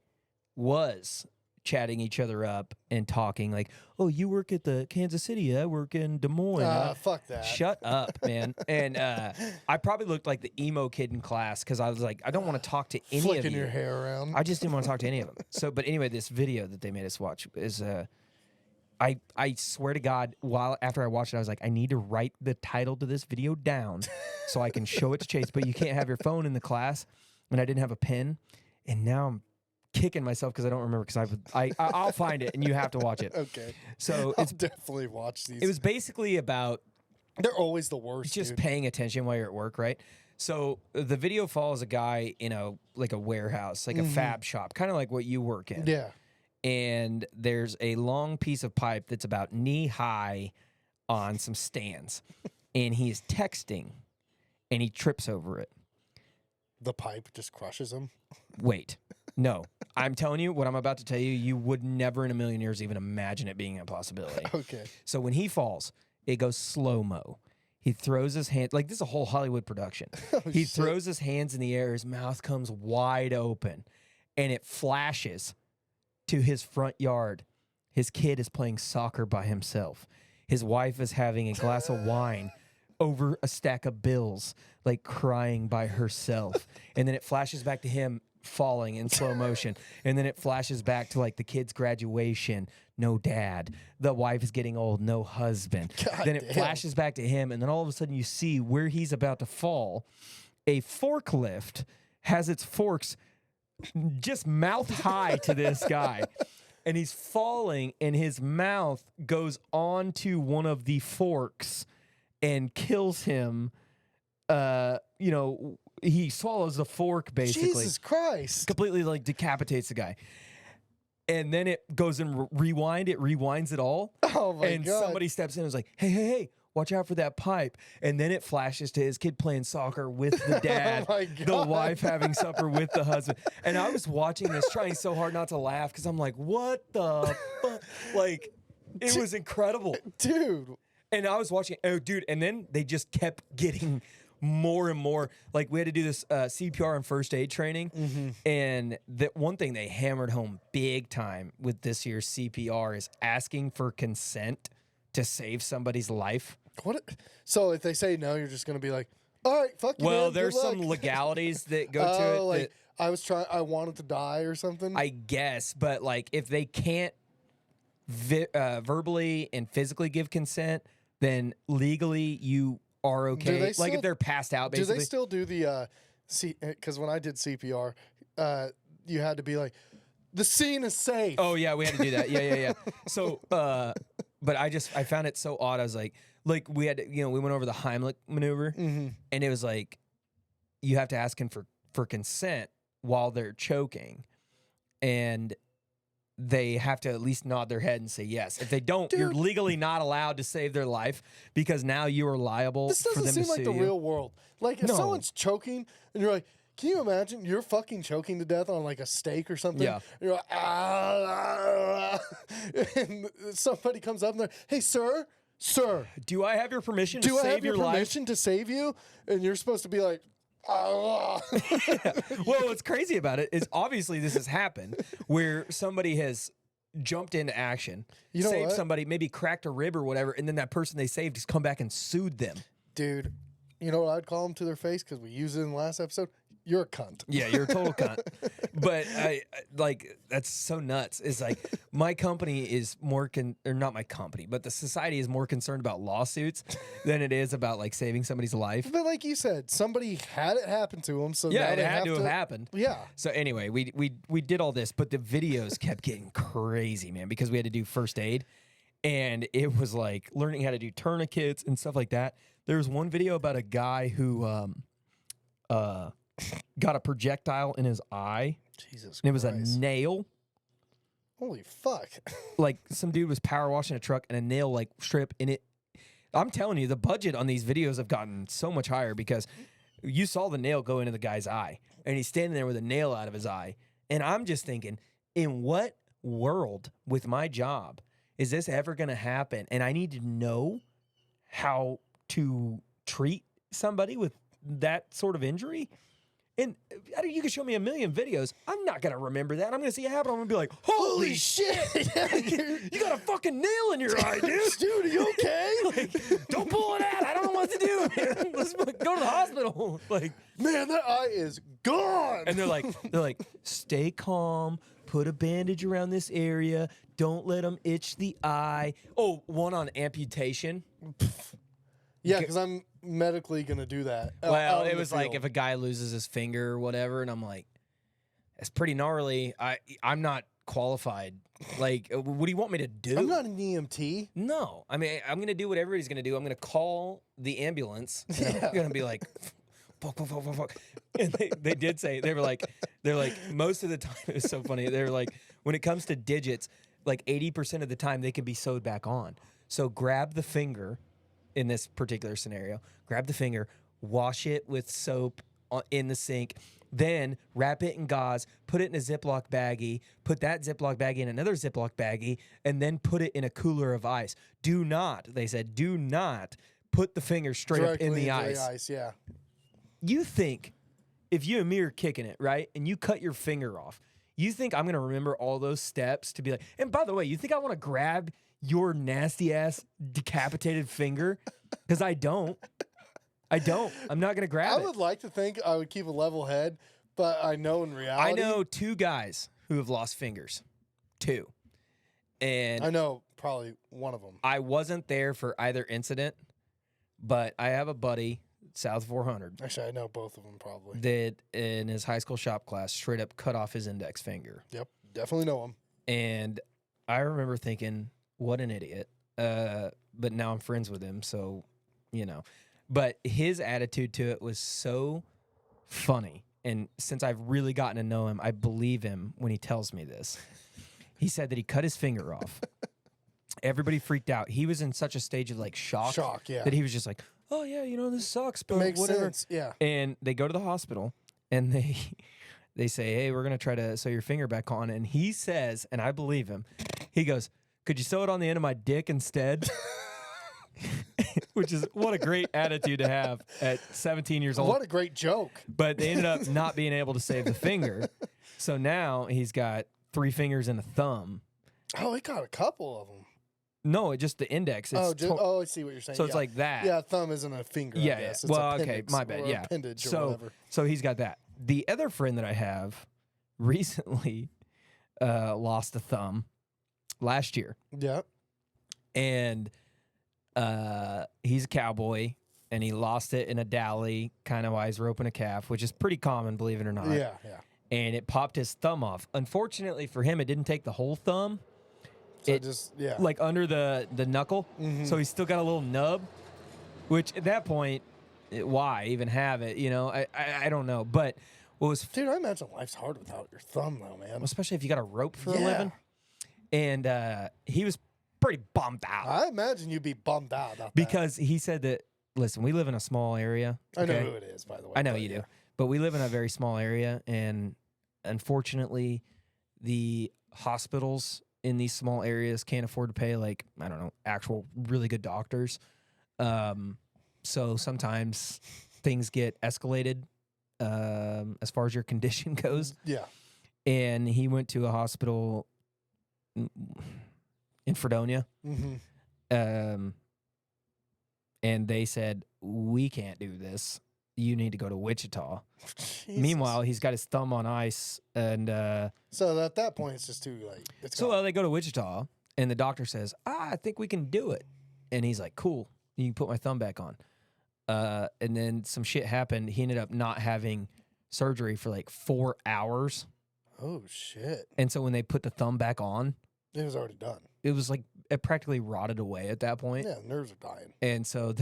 was chatting each other up and talking like, "Oh, you work at the Kansas City. I work in Des Moines." Fuck that. Shut up, man. And I probably looked like the emo kid in class because I was like, I don't want to talk to any of Flicking you. your hair around. I just didn't want to talk to any of them. So, but anyway, this video that they made us watch is I swear to God, after I watched it, I was like, I need to write the title to this video down so I can show it to Chase. But you can't have your phone in the class, and I didn't have a pen, and now I'm kicking myself because I don't remember. Because I'll find it, and you have to watch it. Okay. So I'll it's definitely watch these. it was basically about They're always the worst. just dude. paying attention while you're at work, right? So the video follows a guy in a warehouse, like a fab shop, kind of like what you work in. Yeah. And there's a long piece of pipe that's about knee high on some stands. And he is texting and he trips over it. the pipe just crushes him. Wait, no. I'm telling you what I'm about to tell you. You would never in a million years even imagine it being a possibility. Okay. So when he falls, it goes slow mo. He throws his hand like this is a whole Hollywood production. He shit. throws his hands in the air. His mouth comes wide open, and it flashes to his front yard. His kid is playing soccer by himself. His wife is having a glass of wine over a stack of bills, like crying by herself. And then it flashes back to him falling in slow motion. And then it flashes back to like the kid's graduation, no dad. The wife is getting old, no husband. God then it damn. flashes back to him. And then all of a sudden you see where he's about to fall. A forklift has its forks just mouth high to this guy. And he's falling, and his mouth goes onto one of the forks and kills him. He swallows the fork basically. Jesus Christ. Completely like decapitates the guy. And then it goes and rewind. It rewinds it all. Oh my and God. somebody steps in and is like, hey, watch out for that pipe. And then it flashes to his kid playing soccer with the dad, my the God. wife having supper with the husband. And I was watching this, trying so hard not to laugh because I'm like, what the fuck? Like, it was incredible. Dude. And I was watching, oh, dude, and then they just kept getting more and more. Like, we had to do this CPR and first aid training. And that one thing they hammered home big time with this year's CPR is asking for consent to save somebody's life. What? So if they say no, you're just gonna be like, all right, fuck you. Well, man, there's good some luck." legalities that go to it. Like that I wanted to die or something. I guess, but like if they can't verbally and physically give consent, then legally you are okay. they Like still- if they're passed out, do basically. they still do the because when I did CPR, you had to be like, the scene is safe. Oh yeah, we had to do that. Yeah. So, but I found it so odd. I was like we had to, we went over the Heimlich maneuver, and it was like you have to ask him for consent while they're choking, and they have to at least nod their head and say yes. If they don't, you're Dude. legally not allowed to save their life because now you are liable This for doesn't them seem to like sue the you. real world. Like if No. someone's choking and you're like, can you imagine you're fucking choking to death on like a steak or something? Yeah. You're like, and somebody comes up and they're, hey, sir, Do I have your permission to do I save have your your life? permission to save you? And you're supposed to be like, Well, what's crazy about it is obviously this has happened where somebody has jumped into action, You know saved what? somebody, maybe cracked a rib or whatever, and then that person they saved has come back and sued them. dude, you know what I'd call them to their face because we used it in the last episode? You're a cunt. Yeah, you're a total cunt. But I like that's so nuts. It's like my company is more or not my company, but the society is more concerned about lawsuits than it is about like saving somebody's life. But like you said, somebody had it happen to them, so Yeah, now it they had have to have happened. Yeah. So anyway, we did all this, but the videos kept getting crazy, man, because we had to do first aid, and it was like learning how to do tourniquets and stuff like that. There was one video about a guy who got a projectile in his eye, Jesus and it was Christ. a nail. Holy fuck. Like some dude was power washing a truck, and a nail like strip in it. I'm telling you, the budget on these videos have gotten so much higher because you saw the nail go into the guy's eye, and he's standing there with a nail out of his eye. And I'm just thinking, in what world with my job is this ever going to happen? And I need to know how to treat somebody with that sort of injury. And you can show me a million videos. I'm not going to remember that. I'm going to see it happen. I'm going to be like, holy shit. You got a fucking nail in your eye, dude. Dude, are you okay? Like, don't pull it out. I don't know what to do. Man. Let's go to the hospital. Like, Man, that eye is gone. and they're like, stay calm. Put a bandage around this area. Don't let them itch the eye. Oh, one on amputation. yeah, because I'm medically going to do that. Well, it was like if a guy loses his finger or whatever, and I'm like, that's pretty gnarly. I'm not qualified. Like, what do you want me to do? I'm not an EMT. No, I mean, I'm gonna do what everybody's gonna do. I'm gonna call the ambulance. And I'm gonna be like, fuck, fuck, fuck, fuck, fuck. And they did say they're like most of the time it was so funny. They're like, when it comes to digits, like 80% of the time they can be sewed back on. So grab the finger in this particular scenario. Grab the finger, wash it with soap in the sink, then wrap it in gauze, put it in a Ziploc baggie, put that Ziploc baggie in another Ziploc baggie, and then put it in a cooler of ice. Do not, they said, do not put the finger straight up in Directly the into ice. Yeah. You think if you and me are kicking it, right, and you cut your finger off, you think I'm going to remember all those steps to be like, and by the way, you think I want to grab your nasty ass decapitated finger? Because I don't. I'm not going to grab I it. would like to think I would keep a level head, but I know in I reality. know 2 guys who have lost fingers. 2. And I know probably one of them. I wasn't there for either incident, but I have a buddy, South 400, Actually, I know both of them probably. that in his high school shop class straight up cut off his index finger. Yep. Definitely know them. And I remember thinking, what an idiot. But now I'm friends with him, so, you know. But his attitude to it was so funny. And since I've really gotten to know him, I believe him when he tells me this. He said that he cut his finger off. Everybody freaked out. He was in such a stage of like shock, Yeah. that he was just like, oh, yeah, you know, this sucks, but Makes whatever. sense. Yeah. And they go to the hospital and they say, hey, we're going to try to sew your finger back on. And he says, and I believe him, he goes, could you sew it on the end of my dick instead? Which is what a great attitude to have at 17 years old. What a great joke. But they ended up not being able to save the finger. So now he's got 3 fingers and a thumb. Oh, he got a couple of them. No, just the index. It's I see what you're saying. so it's Yeah. like that. Yeah, thumb isn't a finger. I Yeah, yeah. guess. It's Well, okay, appendix my bad. or Yeah. appendage or So, whatever. so he's got that. The other friend that I have recently lost a thumb last year, Yeah. and he's a cowboy, and he lost it in a dally, kind of while he's roping a calf, which is pretty common, believe it or not. Yeah. Yeah. And it popped his thumb off. Unfortunately for him, it didn't take the whole thumb. So It- just yeah. Like under the knuckle, so he's still got a little nub. Which at that point, why even have it? You know, I don't know. But what was Dude, I imagine life's hard without your thumb, though, man. especially if you got a rope for a Yeah. living, and he was pretty bummed out I imagine you'd be bummed out about because he said that. Listen, we live in a small area. that. I know okay? who it is, by the way. I know but you do, yeah. but we live in a very small area, and unfortunately, the hospitals in these small areas can't afford to pay actual really good doctors. So sometimes things get escalated as far as your condition goes. Yeah. And he went to a hospital in Fredonia. Mm-hmm. And they said, we can't do this. You need to go to Wichita. Meanwhile, he's got his thumb on ice. And So at that point, it's just too late. It's so gone. they go to Wichita, and the doctor says, I think we can do it. And he's like, cool. You can put my thumb back on. And then some shit happened. He ended up not having surgery for like 4 hours. Oh, shit. And so when they put the thumb back on, It was already done. it was like it practically rotted away at that point. Yeah, nerves are dying. And so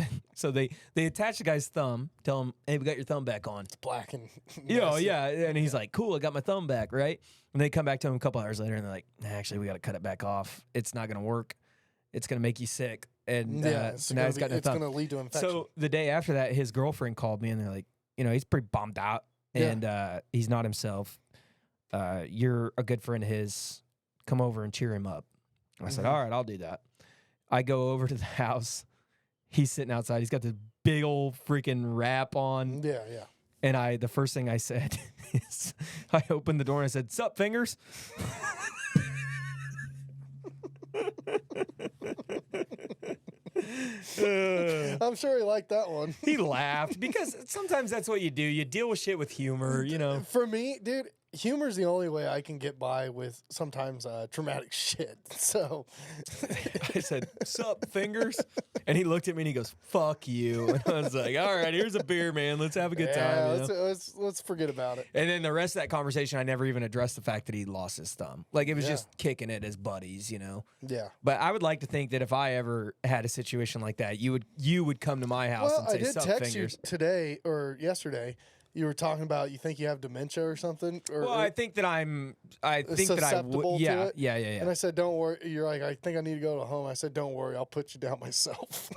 they attach the guy's thumb, tell him, hey, we got your thumb back on. It's black and Yeah, yeah. And he's like, cool, I got my thumb back, right? And they come back to him a couple hours later and they're like, nah, actually, we got to cut it back off. It's not going to work. It's going to make you sick. And Yeah, so now he's got no it's thumb. going to lead to infection. So the day after that, his girlfriend called me and they're like, you know, he's pretty bummed out Yeah. and he's not himself. You're a good friend of his. Come over and cheer him up. I said, Mhm. all right, I'll do that. I go over to the house. He's sitting outside. He's got this big old freaking wrap on. Yeah, yeah. And the first thing I said is, I opened the door and I said, sup, fingers? I'm sure he liked that one. He laughed because sometimes that's what you do. You deal with shit with humor, you know. For me, dude, humor's the only way I can get by with sometimes traumatic shit. So I said, sup, fingers? And he looked at me and he goes, fuck you. And I was like, all right, here's a beer, man. Let's have a good yeah, time. You know? let's forget about it. And then the rest of that conversation, I never even addressed the fact that he lost his thumb. Like, it was Yeah. just kicking it as buddies, you know. Yeah. But I would like to think that if I ever had a situation like that, you would come to my house Well, and I say, did sup, text fingers. you today or yesterday. You were talking about you think you have dementia or something. Or, Well, I think that I think that I susceptible would. to Yeah, it? yeah. And I said, "Don't worry." You're like, "I think I need to go to home." I said, "Don't worry, I'll put you down myself."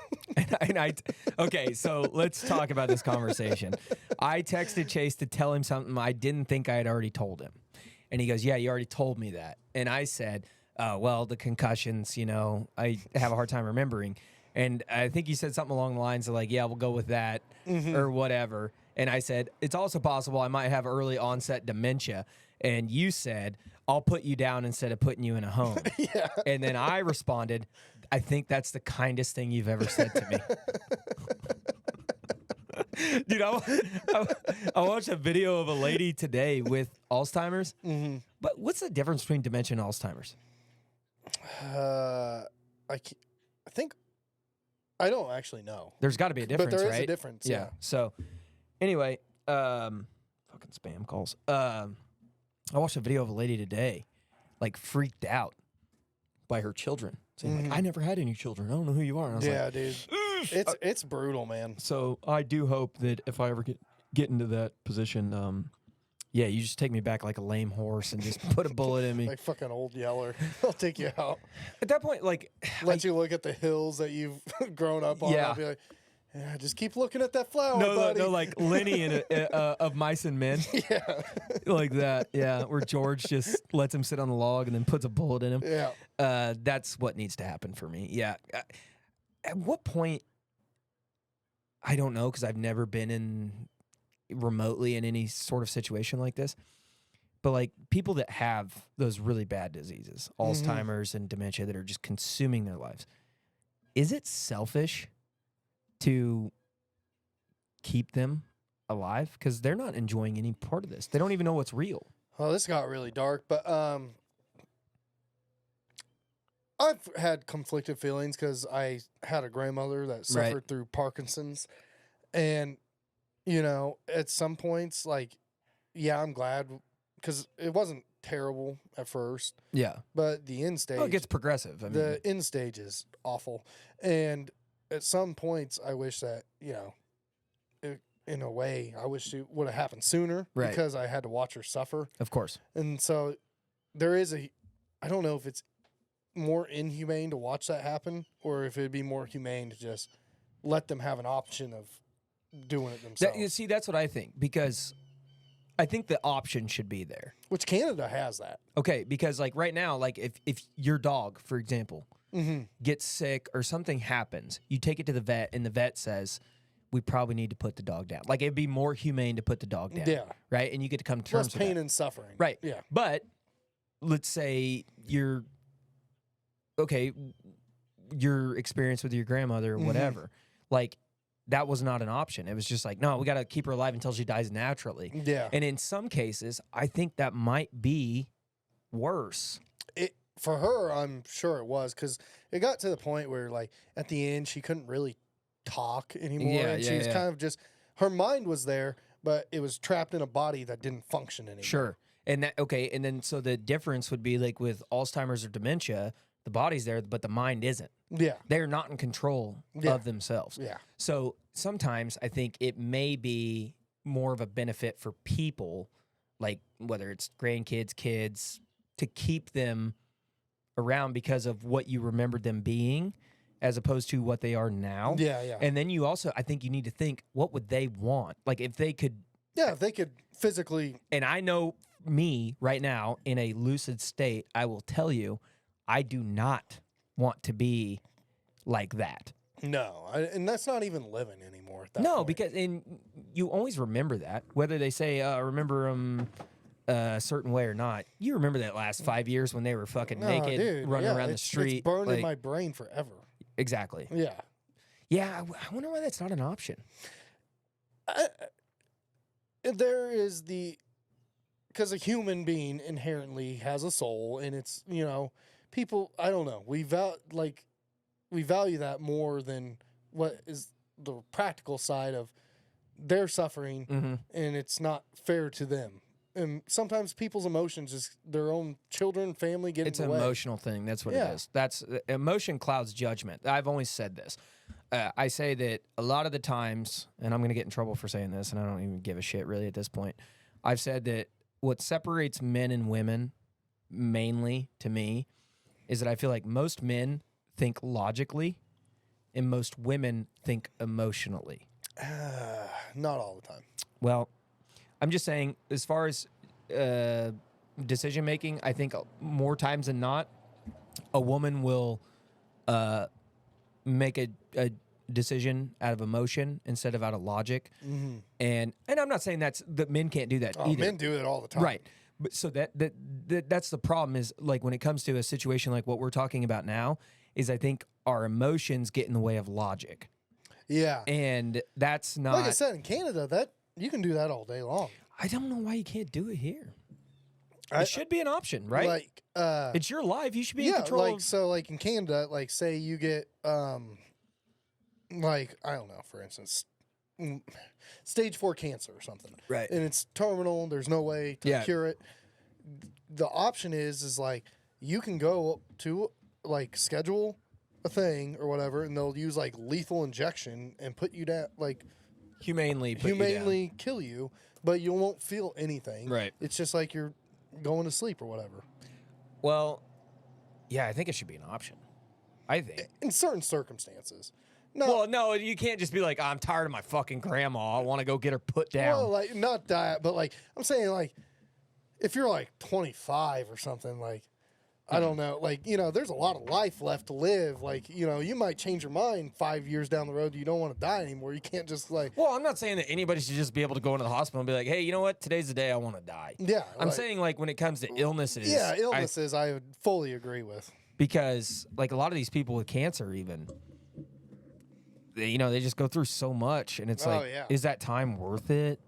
Okay, so let's talk about this conversation. I texted Chase to tell him something I didn't think I had already told him. And he goes, yeah, you already told me that. And I said, well, the concussions, I have a hard time remembering. And I think he said something along the lines of like, yeah, we'll go with that or whatever. And I said, it's also possible I might have early onset dementia. And you said, I'll put you down instead of putting you in a home. Yeah. And then I responded, I think that's the kindest thing you've ever said to me. Dude, I watched a video of a lady today with Alzheimer's. But what's the difference between dementia and Alzheimer's? I don't actually know. There's got to be a difference, But there is right? a difference. Yeah. So, anyway, fucking spam calls. I watched a video of a lady today, like freaked out by her children, saying like, "I never had any children. I don't know who you are." And I was Yeah, like, dude. It's brutal, man. so I do hope that if I ever get into that position, yeah, you just take me back like a lame horse and just put a bullet in me. Like fucking old Yeller. I'll take you out. At that point, like, Let you look at the hills that you've grown up on. Yeah. I'll be like, yeah, just keep looking at that flower, no, buddy. no, like Lenny in of Mice and Men. Yeah. Like that, yeah, where George just lets him sit on the log and then puts a bullet in him. Yeah. That's what needs to happen for me. Yeah. At what point? I don't know, because I've never been remotely in any sort of situation like this. But like people that have those really bad diseases, Alzheimer's and dementia, that are just consuming their lives, is it selfish to keep them alive? Because they're not enjoying any part of this. They don't even know what's real. Well, this got really dark, but I've had conflicted feelings because I had a grandmother that suffered through Parkinson's, and at some points, like, yeah, I'm glad because it wasn't terrible at first, Yeah. but the end stage, Oh, it gets progressive. I mean, the end stage is awful, and at some points, I wish that in a way, I wish it would have happened sooner Right. because I had to watch her suffer. of course. And so there is I don't know if it's more inhumane to watch that happen or if it'd be more humane to just let them have an option of doing it themselves. See, that's what I think, because I think the option should be there. Which Canada has that. Okay, because like right now, like if your dog, for example, gets sick or something happens, you take it to the vet and the vet says, we probably need to put the dog down. Like it'd be more humane to put the dog down. Yeah. Right? And you get to come to terms Less with pain that. and suffering. Right. Yeah. But let's say your experience with your grandmother or whatever, like that was not an option. It was just like, no, we got to keep her alive until she dies naturally. Yeah. And in some cases, I think that might be worse. For her, I'm sure it was because it got to the point where, like, at the end, she couldn't really talk anymore. Yeah, and she yeah, was yeah. kind of just, her mind was there, but it was trapped in a body that didn't function anymore. Sure. And and then so the difference would be like with Alzheimer's or dementia, the body's there, but the mind isn't. Yeah. They're not in control Yeah. of themselves. Yeah. So sometimes I think it may be more of a benefit for people, like whether it's grandkids, kids, to keep them around because of what you remembered them being as opposed to what they are now. Yeah. Yeah. And then you also, I think you need to think, what would they want? Like if they could, Yeah, if they could physically. and I know me right now in a lucid state, I will tell you, I do not want to be like that. No, and that's not even living anymore. At that No, point. because you always remember that, whether they say remember them a certain way or not. You remember that last 5 years when they were fucking No, naked, dude, running yeah, around the it's street. burned in like- my brain forever. Exactly. Yeah. Yeah, I wonder why that's not an option. There is because a human being inherently has a soul, and it's people. I don't know. We value that more than what is the practical side of their suffering, and it's not fair to them. And sometimes people's emotions, just their own children, family, get It's in an the way. emotional thing. That's what Yeah. it is. That's emotion clouds judgment. I've always said this. I say that a lot of the times, and I'm going to get in trouble for saying this, and I don't even give a shit really at this point. I've said that what separates men and women, mainly to me, is that I feel like most men think logically, and most women think emotionally. Not all the time. Well, I'm just saying, as far as decision making, I think more times than not, a woman will make a decision out of emotion instead of out of logic. And I'm not saying that men can't do that either. Men do it all the time. Right. But so that's the problem is, like, when it comes to a situation like what we're talking about now, is I think our emotions get in the way of logic. Yeah. And that's not, Like I said, in Canada, that you can do that all day long. I don't know why you can't do it here. I- It should be an option, right? Like, It's your life. You should be in yeah, control. like of, so, like in Canada, like say you get, like I don't know, for instance, stage 4 cancer or something, Right. And it's terminal. There's no way to Yeah. cure it. The option is like you can go to like schedule a thing or whatever, and they'll use like lethal injection and put you down, like humanely put you down. humanely kill you, but you won't feel anything. Right. It's just like you're going to sleep or whatever. Well, yeah, I think it should be an option. I think. In certain circumstances. No, Well, no, you can't just be like, I'm tired of my fucking grandma. I want to go get her put down. well, like not that, but like I'm saying, like if you're like 25 or something, like I don't know, like there's a lot of life left to live. Like you might change your mind 5 years down the road. You don't want to die anymore. You can't just like Well, I'm not saying that anybody should just be able to go into the hospital and be like, hey, you know what? Today's the day I want to die. yeah. I'm like, saying, like, when it comes to illnesses. yeah, illnesses. I would fully agree with. Because, like, a lot of these people with cancer, even, they just go through so much. And it's Oh, like, yeah. is that time worth it?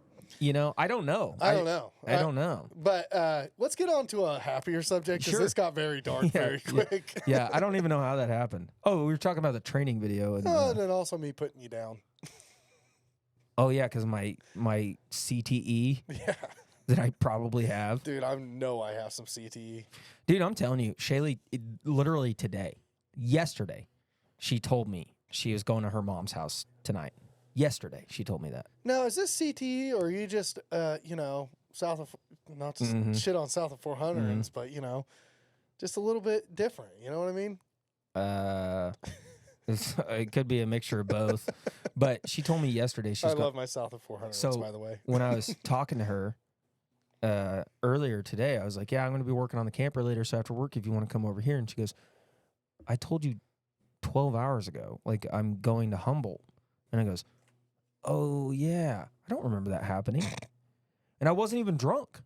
I don't know. I don't know. I don't know. But let's get on to a happier subject because Sure. this got very dark very quick. Yeah, I don't even know how that happened. Oh, we were talking about the training video. And, Oh, and then also me putting you down. oh, yeah, because my CTE Yeah, that I probably have. dude, I know I have some CTE. Dude, I'm telling you, Shaylee, literally yesterday, she told me she was going to her mom's house tonight. Yesterday, she told me that. Now, is this CTE or are you just, south of, not to Mhm. shit on south of 400s, but, just a little bit different. You know what I mean? It could be a mixture of both. But she told me yesterday she's I love my south of 400s, So- by the way. when I was talking to her earlier today, I was like, yeah, I'm going to be working on the camper later, so after work, if you want to come over here. And she goes, I told you 12 hours ago, like, I'm going to Humboldt. And I goes, oh, yeah, I don't remember that happening. And I wasn't even drunk.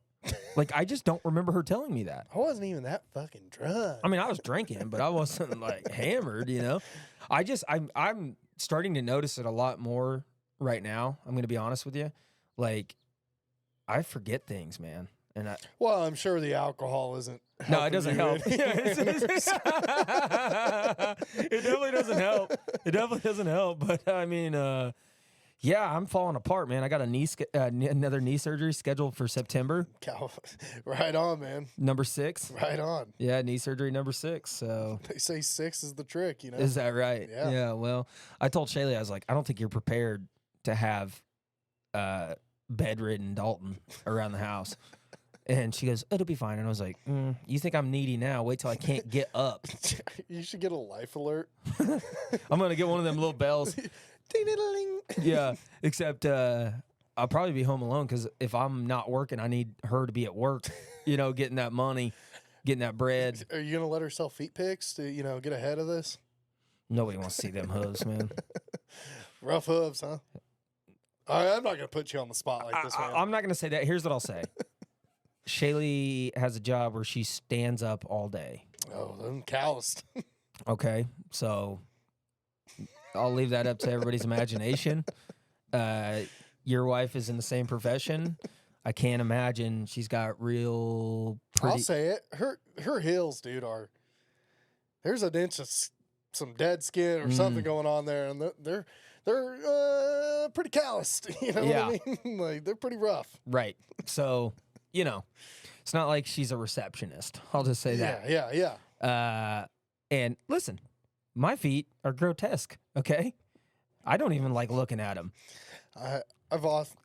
Like, I just don't remember her telling me that. I wasn't even that fucking drunk. I mean, I was drinking, but I wasn't, like, hammered, I'm starting to notice it a lot more right now. I'm going to be honest with you. Like, I forget things, man. And Well, I'm sure the alcohol isn't. no, it helping doesn't you help. any. It definitely doesn't help. It definitely doesn't help. But I mean, yeah, I'm falling apart, man. I got another knee surgery scheduled for September, Cow- Right on, man. number 6. Right on. Yeah, knee surgery number 6. So They say 6 is the trick, is that right? Yeah. Well, I told Shaylee, I was like, I don't think you're prepared to have bedridden Dalton around the house. And she goes, it'll be fine. And I was like, you think I'm needy now? Wait till I can't get up. You should get a life alert. I'm going to get one of them little bells. Ding-a-ling. Yeah, except I'll probably be home alone because if I'm not working, I need her to be at work, getting that money, getting that bread. Are you gonna let her sell feet pics to get ahead of this? Nobody wants to see them hooves, man. Rough hooves, huh? I'm not gonna put you on the spot like this, man. I'm not going to say that. Here's what I'll say. Shaylee has a job where she stands up all day. Oh, I'm calloused. Okay, so I'll leave that up to everybody's imagination. Your wife is in the same profession. I can't imagine she's got real pretty. I'll say it. Her heels, dude, there's an inch of some dead skin or something going on there, and they're pretty calloused. You know Yeah. what I mean? Like they're pretty rough. Right. So, it's not like she's a receptionist. I'll just say that. Yeah. And listen, my feet are grotesque, okay? I don't even like looking at them. I've lost.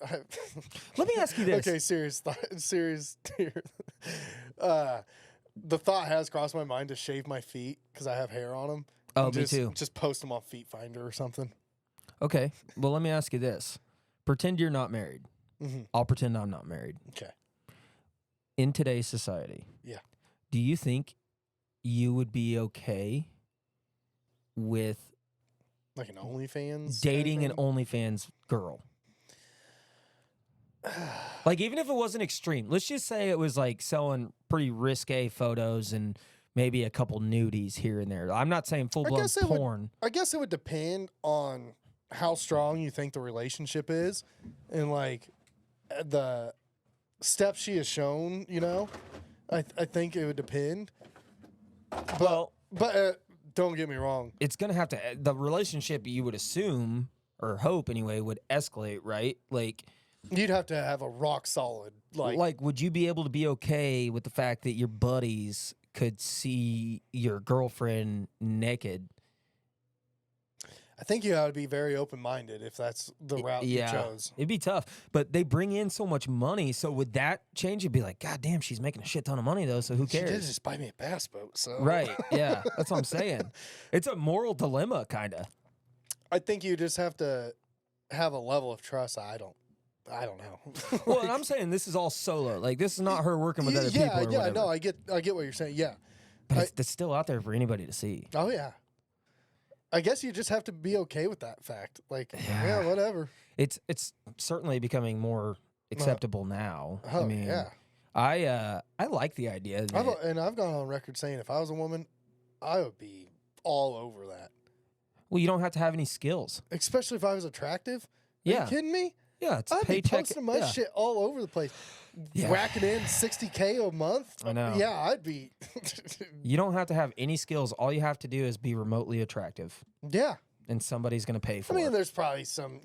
Let me ask you this. Okay, serious. The thought has crossed my mind to shave my feet because I have hair on them. Oh, me too. Just post them on Feet Finder or something. Okay. Well, let me ask you this. Pretend you're not married. Mhm. I'll pretend I'm not married. Okay. In today's society, Yeah. do you think you would be okay with Like an OnlyFans? dating an kind of OnlyFans girl? thing? Like, even if it wasn't extreme, let's just say it was like selling pretty risque photos and maybe a couple nudies here and there. I'm not saying full blown guess it would- porn. I guess it would depend on how strong you think the relationship is and like the steps she has shown, you know? I think it would depend. Well, But don't get me wrong. it's gonna have to. The relationship, you would assume or hope anyway, would escalate, right? Like, You'd have to have a rock solid like would you be able to be okay with the fact that your buddies could see your girlfriend naked? I think you got to be very open minded if that's the route you chose. It'd be tough, but they bring in so much money. So would that change? You'd be like, God damn, she's making a shit ton of money though. So who She cares? did just buy me a bass boat, so Right? Yeah, that's what I'm saying. It's a moral dilemma, kind of. I think you just have to have a level of trust. I don't know. Well, and I'm saying this is all solo. Like, this is not her working with other people. Or yeah, whatever. no, I get what you're saying. Yeah. But it's still out there for anybody to see. Oh yeah. I guess you just have to be okay with that fact. Like, yeah, Yeah. whatever. It's certainly becoming more acceptable now. Oh I mean, yeah. I like the idea. That, I've gone on record saying if I was a woman, I would be all over that. well, you don't have to have any skills. Especially if I was attractive. Are Yeah. you kidding me? Yeah, it's I'd be paycheck. posting my yeah. shit all over the place. Yeah. Racking in $60K a month. I know. Yeah, I'd be. You don't have to have any skills. All you have to do is be remotely attractive, yeah. and somebody's going to pay I for mean, it. there's probably some,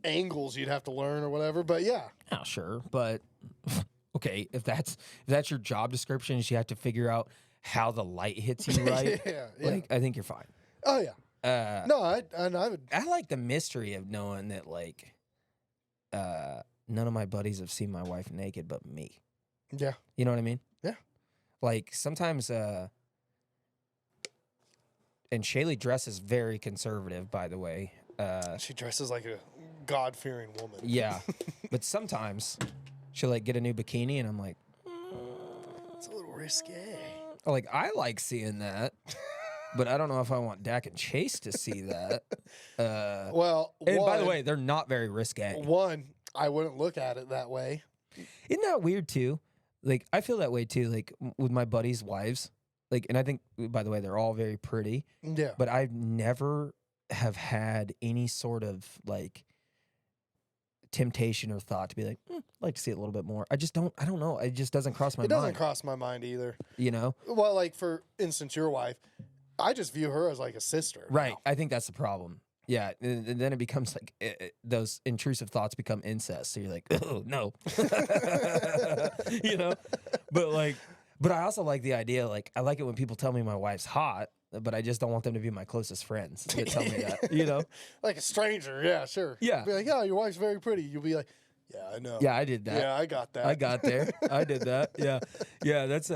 angles you'd have to learn or whatever, but yeah. Yeah, sure, but okay, if that's your job description, is you have to figure out how the light hits you right. yeah. Like, I think you're fine. Oh yeah. No, I would. I like the mystery of knowing that, like, none of my buddies have seen my wife naked but me. Yeah. You know what I mean? Yeah. Like, sometimes, and Shaylee dresses very conservative, by the way. She dresses like a God-fearing woman. Yeah. But sometimes she'll, like, get a new bikini, and I'm like, It's a little risque. like, I like seeing that. But I don't know if I want Dak and Chase to see that. Well, And by the way, they're not very risque. I wouldn't look at it that way. Isn't that weird too? Like, I feel that way too. Like, with my buddies' wives. Like, and I think, by the way, they're all very pretty. Yeah. But I never have had any sort of like temptation or thought to be like, I'd like to see it a little bit more. I don't know. It just doesn't cross my It doesn't mind. cross my mind either. You know? Well, like for instance, your wife, I just view her as like a sister. Right. now. I think that's the problem. Yeah. And then it becomes like those intrusive thoughts become incest. So you're like, oh, no. You know? But I also like the idea, like, I like it when people tell me my wife's hot, but I just don't want them to be my closest friends that tell me that, you know? Like a stranger. Yeah, sure. Yeah. Be like, yeah, your wife's very pretty. You'll be like, yeah, I know. Yeah, I did that. Yeah, I got that. I got there. I did that. Yeah. Yeah, that's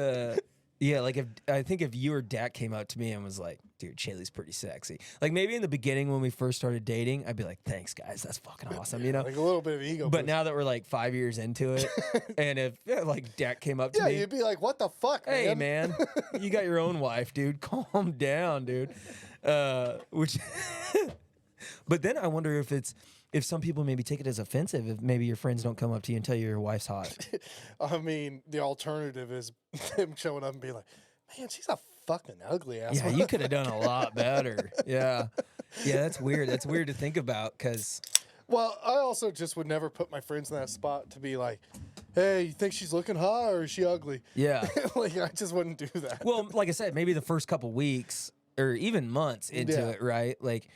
yeah, like I think if you or Dak came out to me and was like, dude, Shaylee's pretty sexy. Like, maybe in the beginning when we first started dating, I'd be like, thanks guys, that's fucking awesome, you know? Like a little bit of ego. But boost. now that we're like 5 years into it, and if like Dak came up to yeah, me, you'd be like, what the fuck, hey man, you got your own wife, dude. Calm down, dude. Which, but then I wonder if some people maybe take it as offensive if maybe your friends don't come up to you and tell you your wife's hot. I mean, the alternative is him showing up and being like, man, she's a fucking ugly ass. Yeah, you could have done a lot better. Yeah. Yeah, that's weird. That's weird to think about because, Well, I also just would never put my friends in that spot to be like, hey, you think she's looking hot or is she ugly? yeah. Like, I just wouldn't do that. Well, like I said, maybe the first couple weeks or even months into Yeah. it, right? Like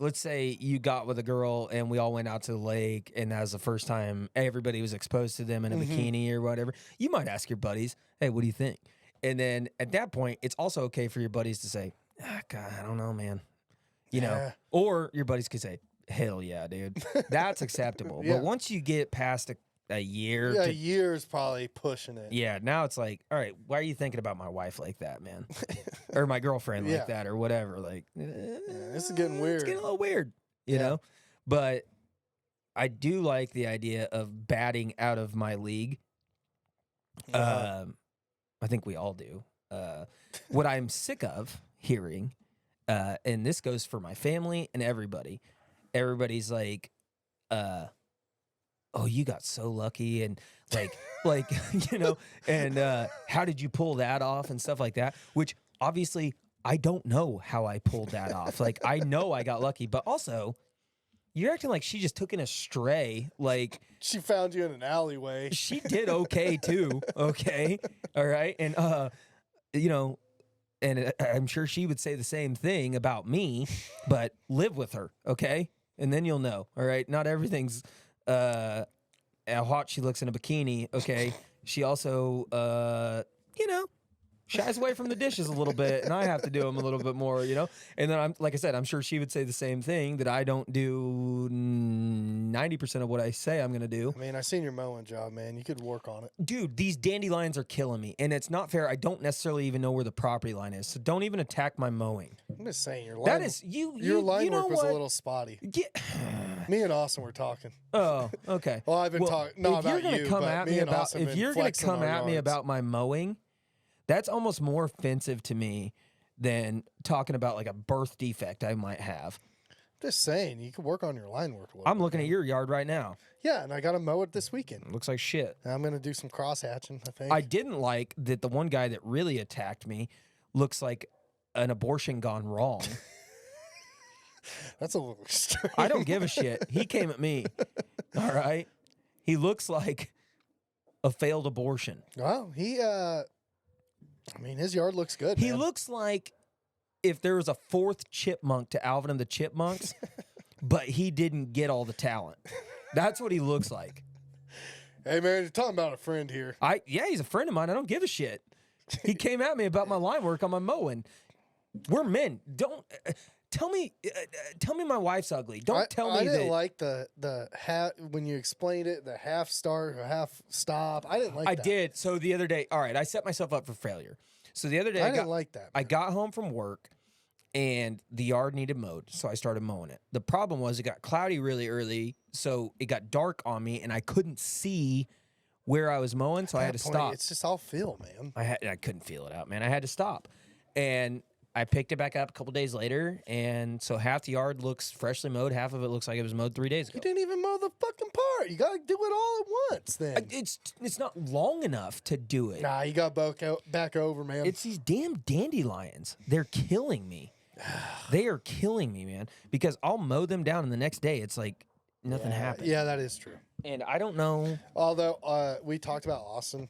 let's say you got with a girl and we all went out to the lake and that was the first time everybody was exposed to them in a bikini or whatever. You might ask your buddies, hey, what do you think? And then at that point, it's also okay for your buddies to say, God, I don't know, man. You know, Yeah. or your buddies could say, hell yeah, dude. That's acceptable. Yeah. But once you get past a year, Yeah, a to, year's probably pushing it. yeah, now it's like, all right, why are you thinking about my wife like that, man? Or my girlfriend Yeah. like that or whatever. Like, this is getting weird. It's getting a little weird, you know? But I do like the idea of batting out of my league. I think we all do. What I'm sick of hearing, and this goes for my family and everybody. Everybody's like, "Oh, you got so lucky," and like and how did you pull that off and stuff like that? Which obviously I don't know how I pulled that off. Like I know I got lucky, but also you're acting like she just took in a stray. Like She found you in an alleyway. she did okay too. Okay, all right, and and I'm sure she would say the same thing about me. But live with her, okay, and then you'll know. All right, not everything's how hot she looks in a bikini. Okay, she also shies away from the dishes a little bit, and I have to do them a little bit more, And then I'm sure she would say the same thing, that I don't do 90% of what I say I'm gonna do. I mean, I seen your mowing job, man. You could work on it. Dude, these dandelions are killing me, and it's not fair. I don't necessarily even know where the property line is, so don't even attack my mowing. I'm just saying your line. That is your line you know work was what? a little spotty. Yeah. Me and Austin were talking. Oh, okay. Well, I've been talking not if you're about gonna you, come but at me me and about Austin if been you're gonna flexing come our at me yards. about my mowing, that's almost more offensive to me than talking about like a birth defect I might have. Just saying, you could work on your line work a little. I'm bit, looking man. at your yard right now. Yeah, and I got to mow it this weekend. Looks like shit. And I'm gonna do some cross hatching. I think. I didn't like that the one guy that really attacked me looks like an abortion gone wrong. That's a little extreme. I don't give a shit. He came at me. All right. He looks like a failed abortion. Well, I mean, his yard looks good. He man. looks like if there was a fourth chipmunk to Alvin and the Chipmunks, but he didn't get all the talent. That's what he looks like. Hey, man, you're talking about a friend here. Yeah, he's a friend of mine. I don't give a shit. He came at me about my line work on my mowing. We're men. Don't tell me my wife's ugly. Don't tell me I didn't that. like the half when you explained it, the half start or half stop. I didn't like I that. did. So the other day, all right, I set myself up for failure. So the other day, I didn't like that. I got home from work, and the yard needed mowed, so I started mowing it. The problem was it got cloudy really early, so it got dark on me, and I couldn't see where I was mowing, so I had to stop. It's just all feel, man. I couldn't feel it out, man. I had to stop, and I picked it back up a couple days later, and so half the yard looks freshly mowed, half of it looks like it was mowed 3 days ago. You didn't even mow the fucking part. You got to do it all at once. Then It's not long enough to do it. nah, you got back over, man. It's these damn dandelions. They're killing me. They are killing me, man. Because I'll mow them down, and the next day it's like nothing happened. Yeah, that is true. And I don't know. Although we talked about Austin,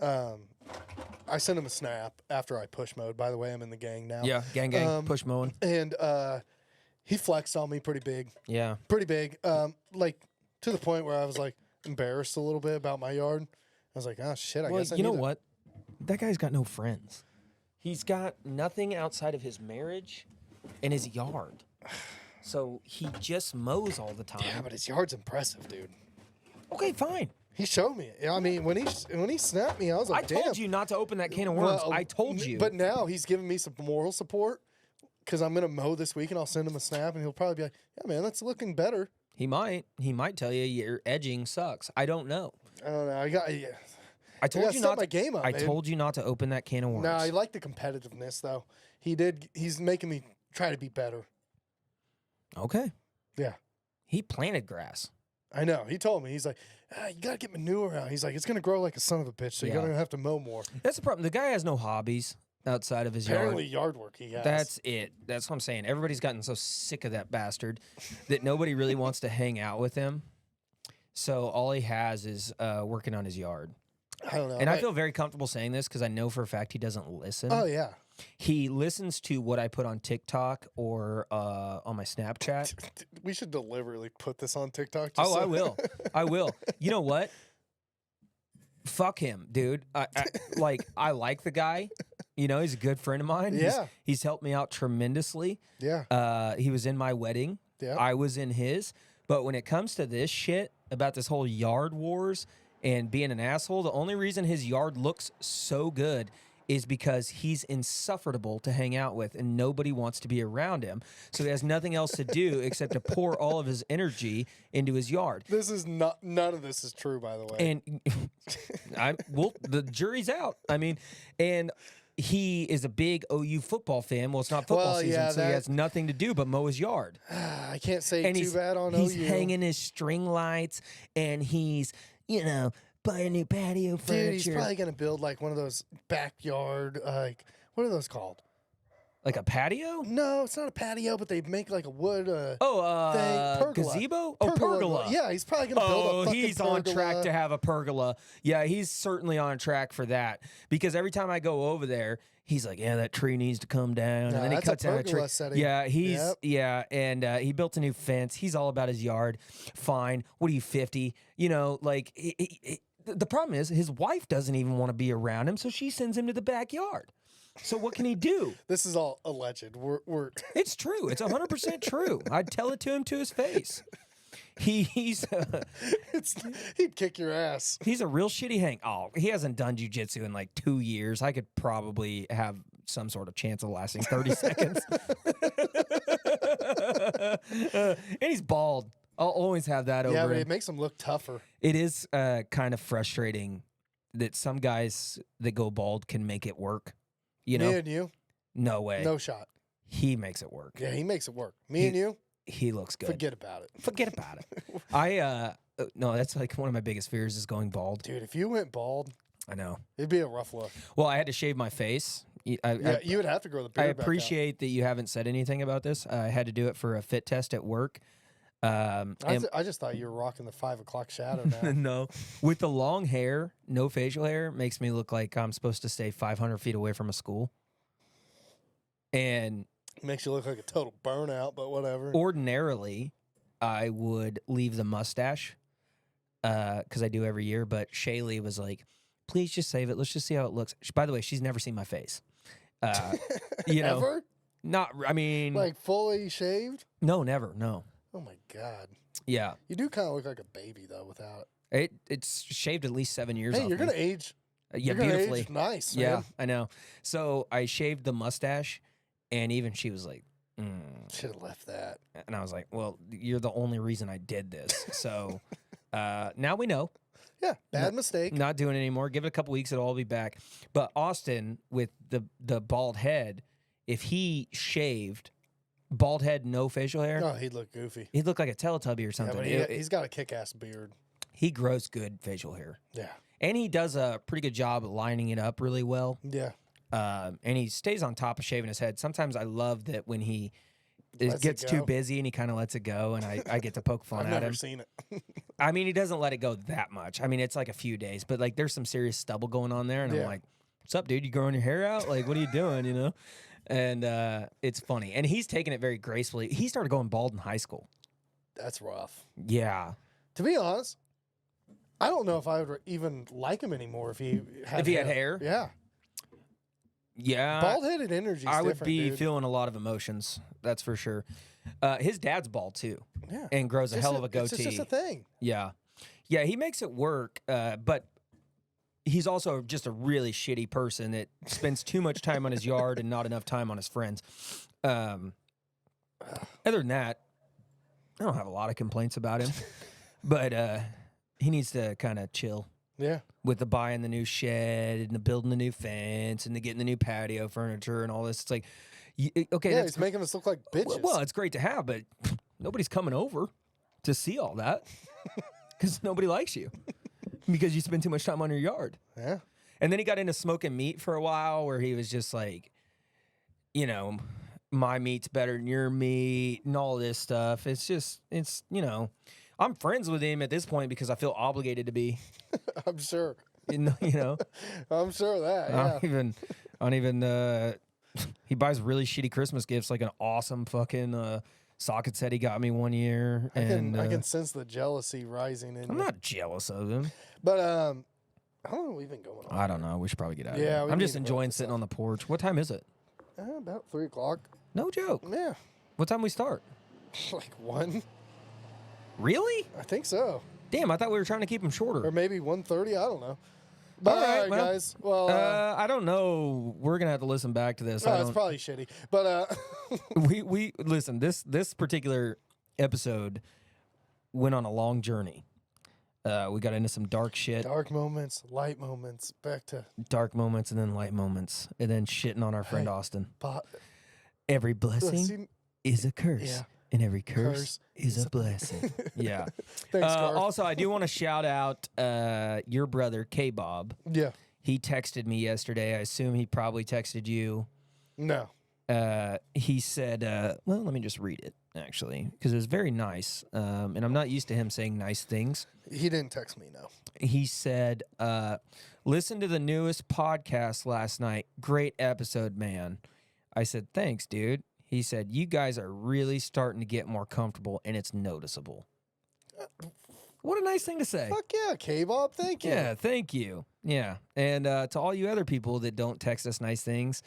I sent him a snap after I push mode. By the way, I'm in the gang now. Yeah, gang, push mowing. And he flexed on me pretty big. Yeah. Pretty big. Like to the point where I was like embarrassed a little bit about my yard. I was like, oh shit, I Well, guess I you know need to- what? That guy's got no friends. He's got nothing outside of his marriage and his yard. So he just mows all the time. Yeah, but his yard's impressive, dude. Okay, fine. He showed me. I mean, when he snapped me, I was I like, damn. told you not to open that can of worms. Well, I told you. But now he's giving me some moral support because I'm gonna mow this week and I'll send him a snap and he'll probably be like, yeah, man, that's looking better. He might tell you your edging sucks. I don't know. I don't know. Yeah. I told gotta you step not my to, game up, I man. told you not to open that can of worms. No, I like the competitiveness though. He's making me try to be better. Okay. Yeah. He planted grass. I know. He told me. He's like, you gotta get manure out. He's like, it's gonna grow like a son of a bitch, so Yeah. you're gonna have to mow more. That's the problem. The guy has no hobbies outside of his Apparently, yard. yard work he has. That's it. That's what I'm saying. Everybody's gotten so sick of that bastard that nobody really wants to hang out with him. So all he has is working on his yard. I don't know. And I feel very comfortable saying this because I know for a fact he doesn't listen. Oh yeah. He listens to what I put on TikTok or on my Snapchat. We should deliberately put this on TikTok. Oh, I will. I will. You know what? Fuck him, dude. I like the guy. You know, he's a good friend of mine. Yeah. He's helped me out tremendously. Yeah. He was in my wedding. Yeah. I was in his. But when it comes to this shit about this whole yard wars and being an asshole, the only reason his yard looks so good is because he's insufferable to hang out with and nobody wants to be around him. So he has nothing else to do except to pour all of his energy into his yard. This is not. None of this is true, by the way. And the jury's out. I mean, and he is a big OU football fan. Well, it's not football Well, season, yeah, so he has nothing to do but mow his yard. I can't say And too he's bad on he's OU. hanging his string lights, and he's buying new patio furniture. Dude, he's probably gonna build like one of those backyard, like what are those called? like a patio. No, it's not a patio, but they make like a wood. Thing. Pergola. Gazebo. Oh, pergola. Yeah, he's probably gonna build a fucking he's on track pergola. to have a pergola. Yeah, he's certainly on track for that because every time I go over there, he's like, "Yeah, that tree needs to come down," and No, then he that's a cuts down a tree. pergola setting. Yeah, he's Yep. and he built a new fence. He's all about his yard. Fine. What are you, 50? Like the problem is his wife doesn't even want to be around him, so she sends him to the backyard. So what can he do? This is all alleged. We're It's true. It's 100% true. I'd tell it to him to his face. He's he'd kick your ass. he's a real shitty hang. Oh, he hasn't done jujitsu in like 2 years. I could probably have some sort of chance of lasting 30 seconds. And he's bald. I'll always have that Yeah, over but him. it makes him look tougher. It is kind of frustrating that some guys that go bald can make it work. Me and you, No way. no shot. He makes it work. Yeah, he makes it work. Me and you, He looks good. forget about it. Forget about it. No, that's like one of my biggest fears is going bald. Dude, if you went bald, I know. it'd be a rough look. Well, I had to shave my face. Yeah, you would have to grow the beard I back out. appreciate that you haven't said anything about this. I had to do it for a fit test at work. And- I just thought you were rocking the 5 o'clock shadow now. no, with the long hair, no facial hair makes me look like I'm supposed to stay 500 feet away from a school. And Makes you look like a total burnout, but whatever. ordinarily, I would leave the mustache because I do every year. But Shaylee was like, "Please just save it. Let's just see how it looks." By the way, she's never seen my face. Ever? Not. I mean, Like fully shaved? no, never. No. Oh my god. Yeah, You do kind of look like a baby though without it. it's shaved at least 7 years. Hey, off you're me. gonna age. Yeah, you're gonna beautifully. age nice. Yeah, Man. I know. So I shaved the mustache, and even she was like, Should have left that. and I was like, "Well, you're the only reason I did this." So now we know. Yeah, bad mistake. Not doing it anymore. Give it a couple weeks, it'll all be back. But Austin with the bald head, if he shaved, bald head, no facial hair, Oh, he'd look goofy. he'd look like a Teletubby or Yeah, something. but he's got a kick-ass beard. He grows good facial hair, Yeah, and he does a pretty good job at lining it up really well. yeah. And he stays on top of shaving his head. Sometimes I love that when he Lets it gets too go. busy and he kind of lets it go, and I get to poke fun I've at never him. seen it. I mean, he doesn't let it go that much. I mean, it's like a few days, but like there's some serious stubble going on there, and I'm Yeah. like, "What's up, dude? You growing your hair out? Like, what are you doing?" And it's funny, and he's taking it very gracefully. He started going bald in high school. That's rough. Yeah, To be honest, I don't know if I would even like him anymore if he had If he had hair? Yeah, yeah. bald-headed energy. I would different, be dude. feeling a lot of emotions. That's for sure. His dad's bald too, Yeah, and grows a Just hell of a goatee. It's just a thing. Yeah. Yeah, he makes it work, but he's also just a really shitty person that spends too much time on his yard and not enough time on his friends. Other than that, I don't have a lot of complaints about him, but he needs to kind of chill Yeah, with the buying the new shed and the building the new fence and the getting the new patio furniture and all this. It's like, okay, yeah. that's He's making us look like bitches. well, it's great to have, but nobody's coming over to see all that because nobody likes you because you spend too much time on your yard. yeah. And then he got into smoking meat for a while where he was just like, my meat's better than your meat and all this stuff. It's just, I'm friends with him at this point because I feel obligated to be, I'm sure. I'm sure of that. Yeah. I don't even, he buys really shitty Christmas gifts, like an awesome fucking socket set he got me one year. I And can sense the jealousy rising in I'm you. not jealous of him. But how long have we been going on? I don't know. We should probably get out of Yeah, here. we I'm need just to wrap enjoying this sitting up. on the porch. What time is it? About 3 o'clock. No joke. Yeah, What time we start? like 1. Really? I think so, Damn, I thought we were trying to keep them or shorter. maybe 1:30. I don't know. But, All right, all right, well, guys. Well, I don't know. We're gonna have to listen back to this. I it's don't, probably shitty. But we listen. This particular episode went on a long journey. We got into some dark shit, dark moments, light moments, back to dark moments, and then light moments, and then shitting on our friend Hey. Austin. pot. Every blessing is a curse, Yeah. and every curse Curse is a blessing. Yeah. Thanks, Garth. Also, I do want to shout out your brother K Bob. Yeah. He texted me yesterday. I assume he probably texted you. No. He said, well, let me just read it, actually, because it was very nice. And I'm not used to him saying nice things. He didn't text me, no. He said, listen to the newest podcast last night. Great episode, man. I said, thanks, dude. He said, you guys are really starting to get more comfortable, and it's noticeable. What a nice thing to say. Fuck yeah, K-Bob. Thank you. Yeah, thank you. Yeah. And to all you other people that don't text us nice things,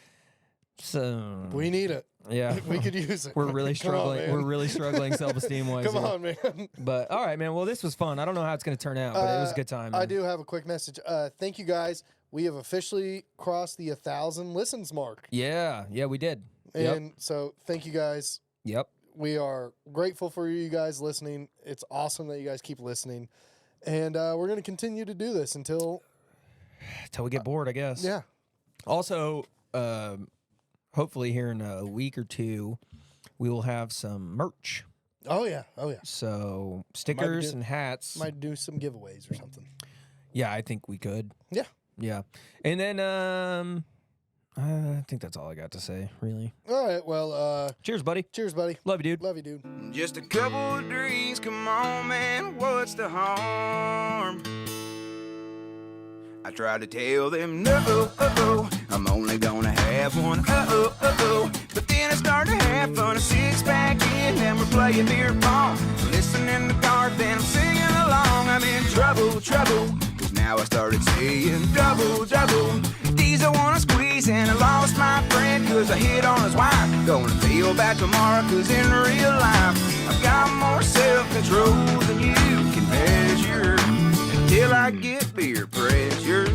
so We need it. yeah, We could use it. we're really Come on, struggling. man. We're really struggling self-esteem wise. Come on, man. But all right, man. Well, this was fun. I don't know how it's going to turn out, but it was a good time. I and- do have a quick message. Thank you, guys. We have officially crossed the 1,000 listens mark. Yeah, we did. Yep. And so thank you, guys. Yep. We are grateful for you guys listening. It's awesome that you guys keep listening. And we're going to continue to do this until, Until we get bored, I guess. yeah. Also, hopefully here in a week or two, we will have some merch. Oh, yeah. Oh, yeah. So stickers do- and hats. Might do some giveaways or something. Yeah, I think we could. Yeah. Yeah. And then I think that's all I got to say, really. All right. Well, Cheers, buddy. cheers, buddy. Love you, dude. Love you, dude. Just a couple of drinks, come on, man, what's the harm? I try to tell them, no, I'm only gonna have one, but then I start to have fun, a six-pack in, and we're playing beer pong. Listening to Garth, and I'm singing along, I'm in trouble, cause now I started saying double. These I wanna squeeze, and I lost my friend, cause I hit on his wife. Gonna feel bad tomorrow, cause in real life, I've got more self-control than you can measure. Until I get beer pressure.